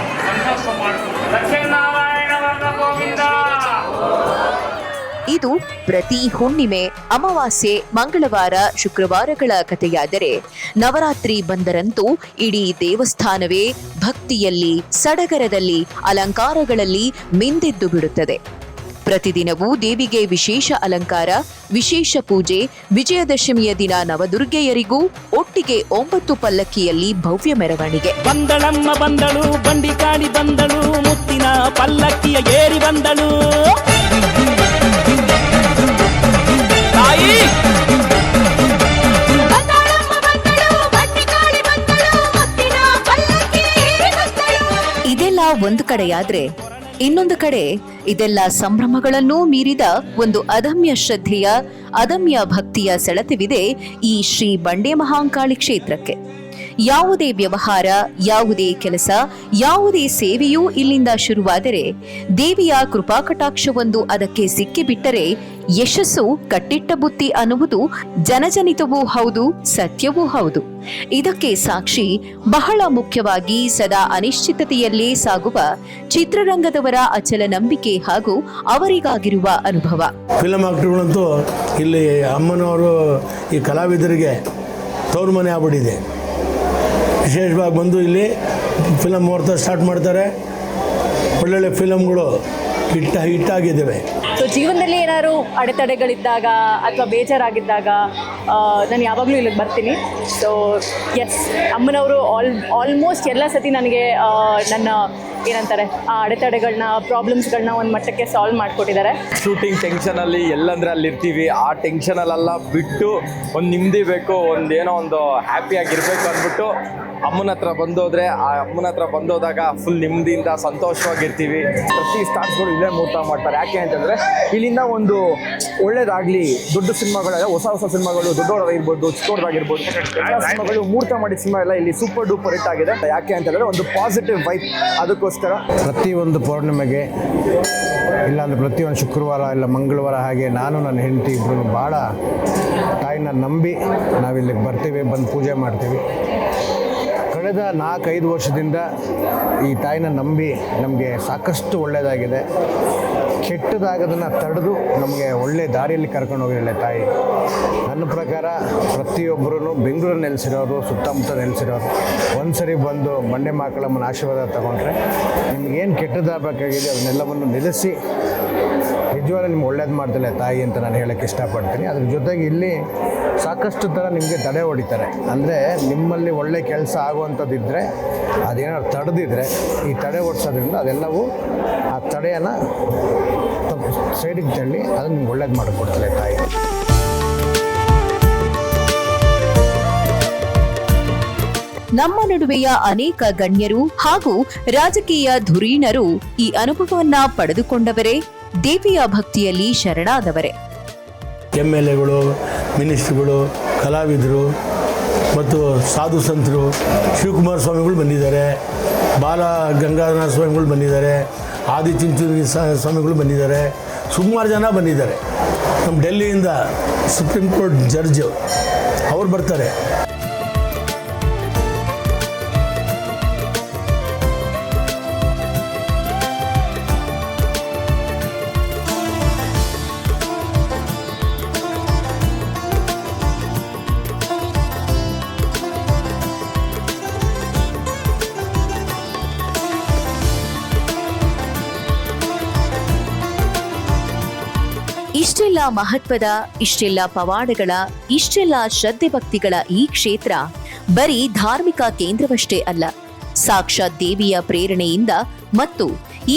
ಸಂಕಲ್ಪ ಮಾಡು. ಸತ್ಯನಾರಾಯಣ ವರ್ಣ ಗೋವಿಂದ. ಇದು ಪ್ರತಿ ಹುಣ್ಣಿಮೆ, ಅಮಾವಾಸ್ಯೆ, ಮಂಗಳವಾರ, ಶುಕ್ರವಾರಗಳ ಕಥೆಯಾದರೆ ನವರಾತ್ರಿ ಬಂದರಂತೂ ಇಡೀ ದೇವಸ್ಥಾನವೇ ಭಕ್ತಿಯಲ್ಲಿ, ಸಡಗರದಲ್ಲಿ, ಅಲಂಕಾರಗಳಲ್ಲಿ ಮಿಂದೆದ್ದು ಬಿಡುತ್ತದೆ. ಪ್ರತಿದಿನವೂ ದೇವಿಗೆ ವಿಶೇಷ ಅಲಂಕಾರ, ವಿಶೇಷ ಪೂಜೆ. ವಿಜಯದಶಮಿಯ ದಿನ ನವದುರ್ಗೆಯರಿಗೂ ಒಟ್ಟಿಗೆ 9 ಪಲ್ಲಕ್ಕಿಯಲ್ಲಿ ಭವ್ಯ ಮೆರವಣಿಗೆ. ಬಂದಳಮ್ಮ ಬಂದಳು, ಬಂಡಿ ಕಾಳಿ ಬಂದಳು, ಮುತ್ತಿನ ಪಲ್ಲಕ್ಕಿಯ ಏರಿ ಬಂದಳು. ತಾಯಿ ಇದೆಲ್ಲ ಒಂದು ಕಡೆಯಾದ್ರೆ, ಇನ್ನೊಂದು ಕಡೆ ಇದೆಲ್ಲ ಸಂಭ್ರಮಗಳನ್ನೂ ಮೀರಿದ ಒಂದು ಅದಮ್ಯ ಶ್ರದ್ಧೆಯ, ಅದಮ್ಯ ಭಕ್ತಿಯ ಸೆಳೆತವಿದೆ ಈ ಶ್ರೀ ಬಂಡೆ ಮಹಾಂಕಾಳಿ ಕ್ಷೇತ್ರಕ್ಕೆ. ಯಾವುದೇ ವ್ಯವಹಾರ, ಯಾವುದೇ ಕೆಲಸ, ಯಾವುದೇ ಸೇವೆಯೂ ಇಲ್ಲಿಂದ ಶುರುವಾದರೆ ದೇವಿಯ ಕೃಪಾಕಟಾಕ್ಷವೊಂದು ಅದಕ್ಕೆ ಸಿಕ್ಕಿಬಿಟ್ಟರೆ ಯಶಸ್ಸು ಕಟ್ಟಿಟ್ಟ ಬುತ್ತಿ ಅನ್ನುವುದು ಜನಜನಿತವೂ ಹೌದು, ಸತ್ಯವೂ ಹೌದು. ಇದಕ್ಕೆ ಸಾಕ್ಷಿ ಬಹಳ ಮುಖ್ಯವಾಗಿ ಸದಾ ಅನಿಶ್ಚಿತತೆಯಲ್ಲೇ ಸಾಗುವ ಚಿತ್ರರಂಗದವರ ಅಚಲ ನಂಬಿಕೆ ಹಾಗೂ ಅವರಿಗಾಗಿರುವ ಅನುಭವ. ಫಿಲಂ ಆಕ್ಟರ್ಗಳಂತೂ ಇಲ್ಲಿ ಅಮ್ಮನವರು ಈ ಕಲಾವಿದರಿಗೆ ತವರು ಮನೆ ಆಗ್ಬಿಟ್ಟಿದೆ. ವಿಶೇಷವಾಗಿ ಬಂದು ಇಲ್ಲಿ ಫಿಲಮ್ ಮುಹೂರ್ತ ಸ್ಟಾರ್ಟ್ ಮಾಡ್ತಾರೆ. ಒಳ್ಳೊಳ್ಳೆ ಫಿಲಮ್ಗಳು ಹಿಟ್ಟಾಗಿದ್ದಾವೆ. ಸೊ ಜೀವನದಲ್ಲಿ ಏನಾದ್ರು ಅಡೆತಡೆಗಳಿದ್ದಾಗ ಅಥವಾ ಬೇಜಾರಾಗಿದ್ದಾಗ ನಾನು ಯಾವಾಗಲೂ ಇಲ್ಲಿಗೆ ಬರ್ತೀನಿ. ಸೊ ಎಸ್, ಅಮ್ಮನವರು ಆಲ್ಮೋಸ್ಟ್ ಎಲ್ಲ ಸತಿ ನನಗೆ ನನ್ನ ಏನಂತಾರೆ ಆ ಅಡೆತಡೆಗಳನ್ನ, ಪ್ರಾಬ್ಲಮ್ಸ್ಗಳನ್ನ ಒಂದು ಮಟ್ಟಕ್ಕೆ ಸಾಲ್ವ್ ಮಾಡಿಕೊಟ್ಟಿದ್ದಾರೆ. ಶೂಟಿಂಗ್ ಟೆನ್ಷನಲ್ಲಿ ಎಲ್ಲಂದ್ರೆ ಅಲ್ಲಿ ಇರ್ತೀವಿ. ಆ ಟೆನ್ಷನಲ್ಲೆಲ್ಲ ಬಿಟ್ಟು ಒಂದು ನೆಮ್ಮದಿ ಬೇಕು, ಒಂದೇನೋ ಒಂದು ಹ್ಯಾಪಿಯಾಗಿರಬೇಕು ಅಂದ್ಬಿಟ್ಟು ಅಮ್ಮನ ಹತ್ರ ಬಂದೋದ್ರೆ, ಆ ಅಮ್ಮನ ಹತ್ರ ಬಂದೋದಾಗ ಫುಲ್ ನೆಮ್ಮದಿಯಿಂದ ಸಂತೋಷವಾಗಿರ್ತೀವಿ. ಪ್ರತಿ ಸ್ಟಾರ್ಸ್ಗಳು ಇಲ್ಲೇ ಮುಹೂರ್ತ ಮಾಡ್ತಾರೆ. ಯಾಕೆ ಅಂತಂದರೆ ಇಲ್ಲಿಂದ ಒಂದು ಒಳ್ಳೇದಾಗಲಿ, ದೊಡ್ಡ ಸಿನಿಮಾಗಳೆಲ್ಲ, ಹೊಸ ಸಿನಿಮಾಗಳು, ದೊಡ್ಡವರಾಗಿರ್ಬೋದು, ಚಿಕ್ಕವರಾಗಿರ್ಬೋದು, ಎಲ್ಲ ಸಿನಿಮಾಗಳು ಮುಹೂರ್ತ ಮಾಡಿದ ಸಿನಿಮಾ ಎಲ್ಲ ಇಲ್ಲಿ ಸೂಪರ್ ಡೂಪರ್ ಹಿಟ್ ಆಗಿದೆ. ಯಾಕೆ ಅಂತಂದರೆ ಒಂದು ಪಾಸಿಟಿವ್ ವೈಬ್. ಅದಕ್ಕೋಸ್ಕರ ಪ್ರತಿಯೊಂದು ಪೌರ್ಣಿಮೆಗೆ, ಇಲ್ಲಾಂದರೆ ಪ್ರತಿಯೊಂದು ಶುಕ್ರವಾರ ಇಲ್ಲ ಮಂಗಳವಾರ, ಹಾಗೆ ನಾನು ನನ್ನ ಹೆಂಡತಿ ಇಬ್ಬರು ಭಾಳ ತಾಯಿನ ನಂಬಿ ನಾವಿಲ್ಲಿಗೆ ಬರ್ತೀವಿ, ಬಂದು ಪೂಜೆ ಮಾಡ್ತೀವಿ. ಕಳೆದ 4-5 ವರ್ಷದಿಂದ ಈ ತಾಯಿನ ನಂಬಿ ನಮಗೆ ಸಾಕಷ್ಟು ಒಳ್ಳೆಯದಾಗಿದೆ. ಕೆಟ್ಟದಾಗೋದನ್ನು ತಡೆದು ನಮಗೆ ಒಳ್ಳೆ ದಾರಿಯಲ್ಲಿ ಕರ್ಕೊಂಡು ಹೋಗಿರಲಿಲ್ಲ ತಾಯಿ. ನನ್ನ ಪ್ರಕಾರ ಪ್ರತಿಯೊಬ್ಬರೂ ಬೆಂಗಳೂರು ನೆಲೆಸಿರೋರು, ಸುತ್ತಮುತ್ತ ನೆಲೆಸಿರೋರು ಒಂದು ಸರಿ ಬಂದು ಬಂಡೆ ಮಕ್ಕಳಮ್ಮನ ಆಶೀರ್ವಾದ ತಗೊಂಡ್ರೆ ನಿಮಗೇನು ಕೆಟ್ಟದಾಗಬೇಕಾಗಿದೆ ಅದನ್ನೆಲ್ಲವನ್ನು ನಿಲ್ಲಿಸಿ ನಿಜವಾಗ್ಲೂ ನಿಮ್ಗೆ ಒಳ್ಳೇದು ಮಾಡ್ತಾಳೆ ತಾಯಿ ಅಂತ ನಾನು ಹೇಳೋಕ್ಕೆ ಇಷ್ಟಪಡ್ತೀನಿ. ಅದ್ರ ಜೊತೆಗೆ ಇಲ್ಲಿ ಸಾಕಷ್ಟು ಥರ ನಿಮಗೆ ತಡೆ ಹೊಡಿತಾರೆ. ಅಂದರೆ ನಿಮ್ಮಲ್ಲಿ ಒಳ್ಳೆ ಕೆಲಸ ಆಗುವಂಥದ್ದಿದ್ದರೆ ಅದೇನಾದ್ರು ತಡೆದಿದ್ರೆ ಈ ತಡೆ ಹೊಡ್ಸೋದ್ರಿಂದ ಅದೆಲ್ಲವೂ ಆ ತಡೆಯನ್ನು ಸೈಡಿಗೆ ತಳ್ಳಿ ಅದನ್ನು ನಿಮ್ಗೆ ಒಳ್ಳೇದು ಮಾಡಿಕೊಡ್ತಾಳೆ ತಾಯಿ. ನಮ್ಮ ನಡುವೆಯ ಅನೇಕ ಗಣ್ಯರು ಹಾಗೂ ರಾಜಕೀಯ ಧುರೀಣರು ಈ ಅನುಭವವನ್ನ ಪಡೆದುಕೊಂಡವರೇ, ದೇವಿಯ ಭಕ್ತಿಯಲ್ಲಿ ಶರಣಾದವರೇ. MLAಗಳು, ಮಿನಿಸ್ಟ್ರುಗಳು, ಕಲಾವಿದರು ಮತ್ತು ಸಾಧು ಸಂತರು ಶಿವಕುಮಾರ ಸ್ವಾಮಿಗಳು ಬಂದಿದ್ದಾರೆ, ಬಾಲ ಗಂಗಾಧರ ಸ್ವಾಮಿಗಳು ಬಂದಿದ್ದಾರೆ, ಆದಿಚುಂಚನಗಿರಿ ಸ್ವಾಮಿಗಳು ಬಂದಿದ್ದಾರೆ, ಸುಮಾರು ಜನ ಬಂದಿದ್ದಾರೆ. ನಮ್ಮ ಡೆಲ್ಲಿಯಿಂದ ಸುಪ್ರೀಂ ಕೋರ್ಟ್ ಜಡ್ಜ್ ಅವ್ರು ಬರ್ತಾರೆ. ಇಷ್ಟೆಲ್ಲ ಮಹತ್ವದ, ಇಷ್ಟೆಲ್ಲ ಪವಾಡಗಳ, ಇಷ್ಟೆಲ್ಲ ಶ್ರದ್ಧೆ ಭಕ್ತಿಗಳ ಈ ಕ್ಷೇತ್ರ ಬರೀ ಧಾರ್ಮಿಕ ಕೇಂದ್ರವಷ್ಟೇ ಅಲ್ಲ. ಸಾಕ್ಷಾತ್ ದೇವಿಯ ಪ್ರೇರಣೆಯಿಂದ ಮತ್ತು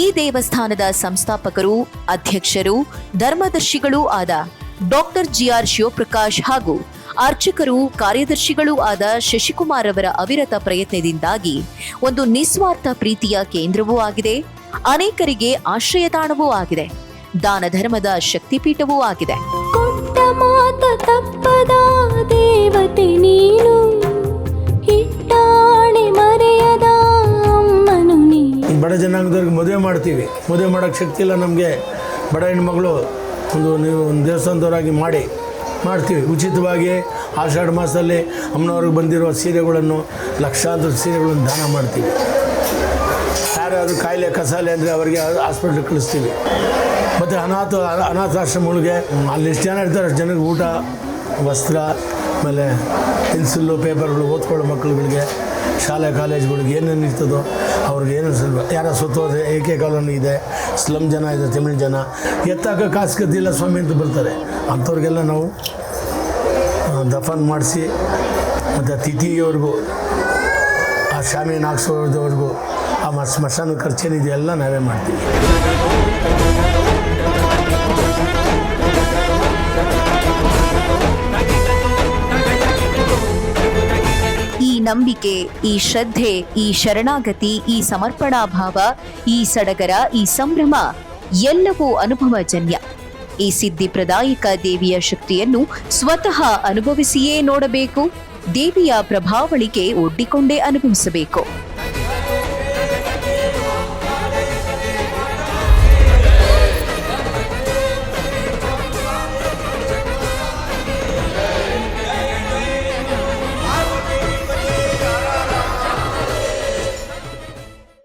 ಈ ದೇವಸ್ಥಾನದ ಸಂಸ್ಥಾಪಕರು, ಅಧ್ಯಕ್ಷರು, ಧರ್ಮದರ್ಶಿಗಳೂ ಆದ ಡಾಕ್ಟರ್ ಜಿಆರ್ ಶಿವಪ್ರಕಾಶ್ ಹಾಗೂ ಅರ್ಚಕರು, ಕಾರ್ಯದರ್ಶಿಗಳೂ ಆದ ಶಶಿಕುಮಾರ್ ಅವರ ಅವಿರತ ಪ್ರಯತ್ನದಿಂದಾಗಿ ಒಂದು ನಿಸ್ವಾರ್ಥ ಪ್ರೀತಿಯ ಕೇಂದ್ರವೂ ಆಗಿದೆ, ಅನೇಕರಿಗೆ ಆಶ್ರಯತಾಣವೂ ಆಗಿದೆ, ದಾನ ಧರ್ಮದ ಶಕ್ತಿಪೀಠವೂ ಆಗಿದೆ. ಕೊಟ್ಟ ಮಾತ ತಪ್ಪದ ದೇವತೆ ನೀನು, ಇಟ್ಟಾಣೆ ಮರೆಯದ ಅಮ್ಮನು ನೀ. ಬಡ ಜನಾಂಗದವ್ರಿಗೆ ಮದುವೆ ಮಾಡ್ತೀವಿ, ಮದುವೆ ಮಾಡೋಕ್ಕೆ ಶಕ್ತಿ ಇಲ್ಲ ನಮಗೆ, ಬಡ ಹೆಣ್ಮಗಳು ನೀವು ಒಂದು ದೇವಸ್ಥಾನದವರಾಗಿ ಮಾಡ್ತೀವಿ ಉಚಿತವಾಗಿ. ಆಷಾಢ ಮಾಸದಲ್ಲಿ ಅಮ್ಮನವ್ರಿಗೆ ಬಂದಿರೋ ಸೀರೆಗಳನ್ನು, ಲಕ್ಷಾಂತರ ಸೀರೆಗಳನ್ನು ದಾನ ಮಾಡ್ತೀವಿ. ಯಾರಾದರೂ ಕಾಯಿಲೆ ಕಸಾಲೆ ಅಂದರೆ ಅವರಿಗೆ ಹಾಸ್ಪಿಟ್ಲಿಗೆ ಕಳಿಸ್ತೀವಿ. ಮತ್ತು ಅನಾಥಾಶ್ರಮಗಳಿಗೆ ಅಲ್ಲಿ ಎಷ್ಟು ಜನ ಇರ್ತಾರೆ ಅಷ್ಟು ಜನಕ್ಕೆ ಊಟ, ವಸ್ತ್ರ, ಆಮೇಲೆ ಪೆನ್ಸಿಲ್ಲು, ಪೇಪರ್ಗಳು, ಓದ್ಕೊಳ್ಳೋ ಮಕ್ಕಳುಗಳಿಗೆ, ಶಾಲೆ ಕಾಲೇಜುಗಳಿಗೆ ಏನೇನು ಇರ್ತದೋ ಅವ್ರಿಗೆ ಏನೇನು ಸ್ವಲ್ಪ ಯಾರೋ ಸುತ್ತೋದ್ರೆ ಏಕೆ ಕಾಲೋನಿ ಇದೆ, ಸ್ಲಮ್ ಜನ ಇದೆ, ತಮಿಳು ಜನ, ಎತ್ತಾಕ ಕಾಸು ಗದ್ದಿಲ್ಲ ಸ್ವಾಮಿ ಅಂತ ಬರ್ತಾರೆ. ಅಂಥವ್ರಿಗೆಲ್ಲ ನಾವು ದಫನ್ ಮಾಡಿಸಿ ಮತ್ತು ತಿಥಿಯವರೆಗೂ ಆ ಶಾಮೀನು ಹಾಕ್ಸೋದವರೆಗೂ ಆ ಸ್ಮಶಾನ ಖರ್ಚೇನಿದೆಯೆಲ್ಲ ನಾವೇ ಮಾಡ್ತೀವಿ. ಈ ನಂಬಿಕೆ, ಈ ಶ್ರದ್ಧೆ, ಈ ಶರಣಾಗತಿ, ಈ ಸಮರ್ಪಣಾ ಭಾವ, ಈ ಸಡಗರ, ಈ ಸಂಭ್ರಮ ಎಲ್ಲವೂ ಅನುಭವಜನ್ಯ. ಈ ಸಿದ್ಧಿಪ್ರದಾಯಕ ದೇವಿಯ ಶಕ್ತಿಯನ್ನು ಸ್ವತಃ ಅನುಭವಿಸಿಯೇ ನೋಡಬೇಕು, ದೇವಿಯ ಪ್ರಭಾವಳಿಗೆ ಒಡ್ಡಿಕೊಂಡೇ ಅನುಭವಿಸಬೇಕು.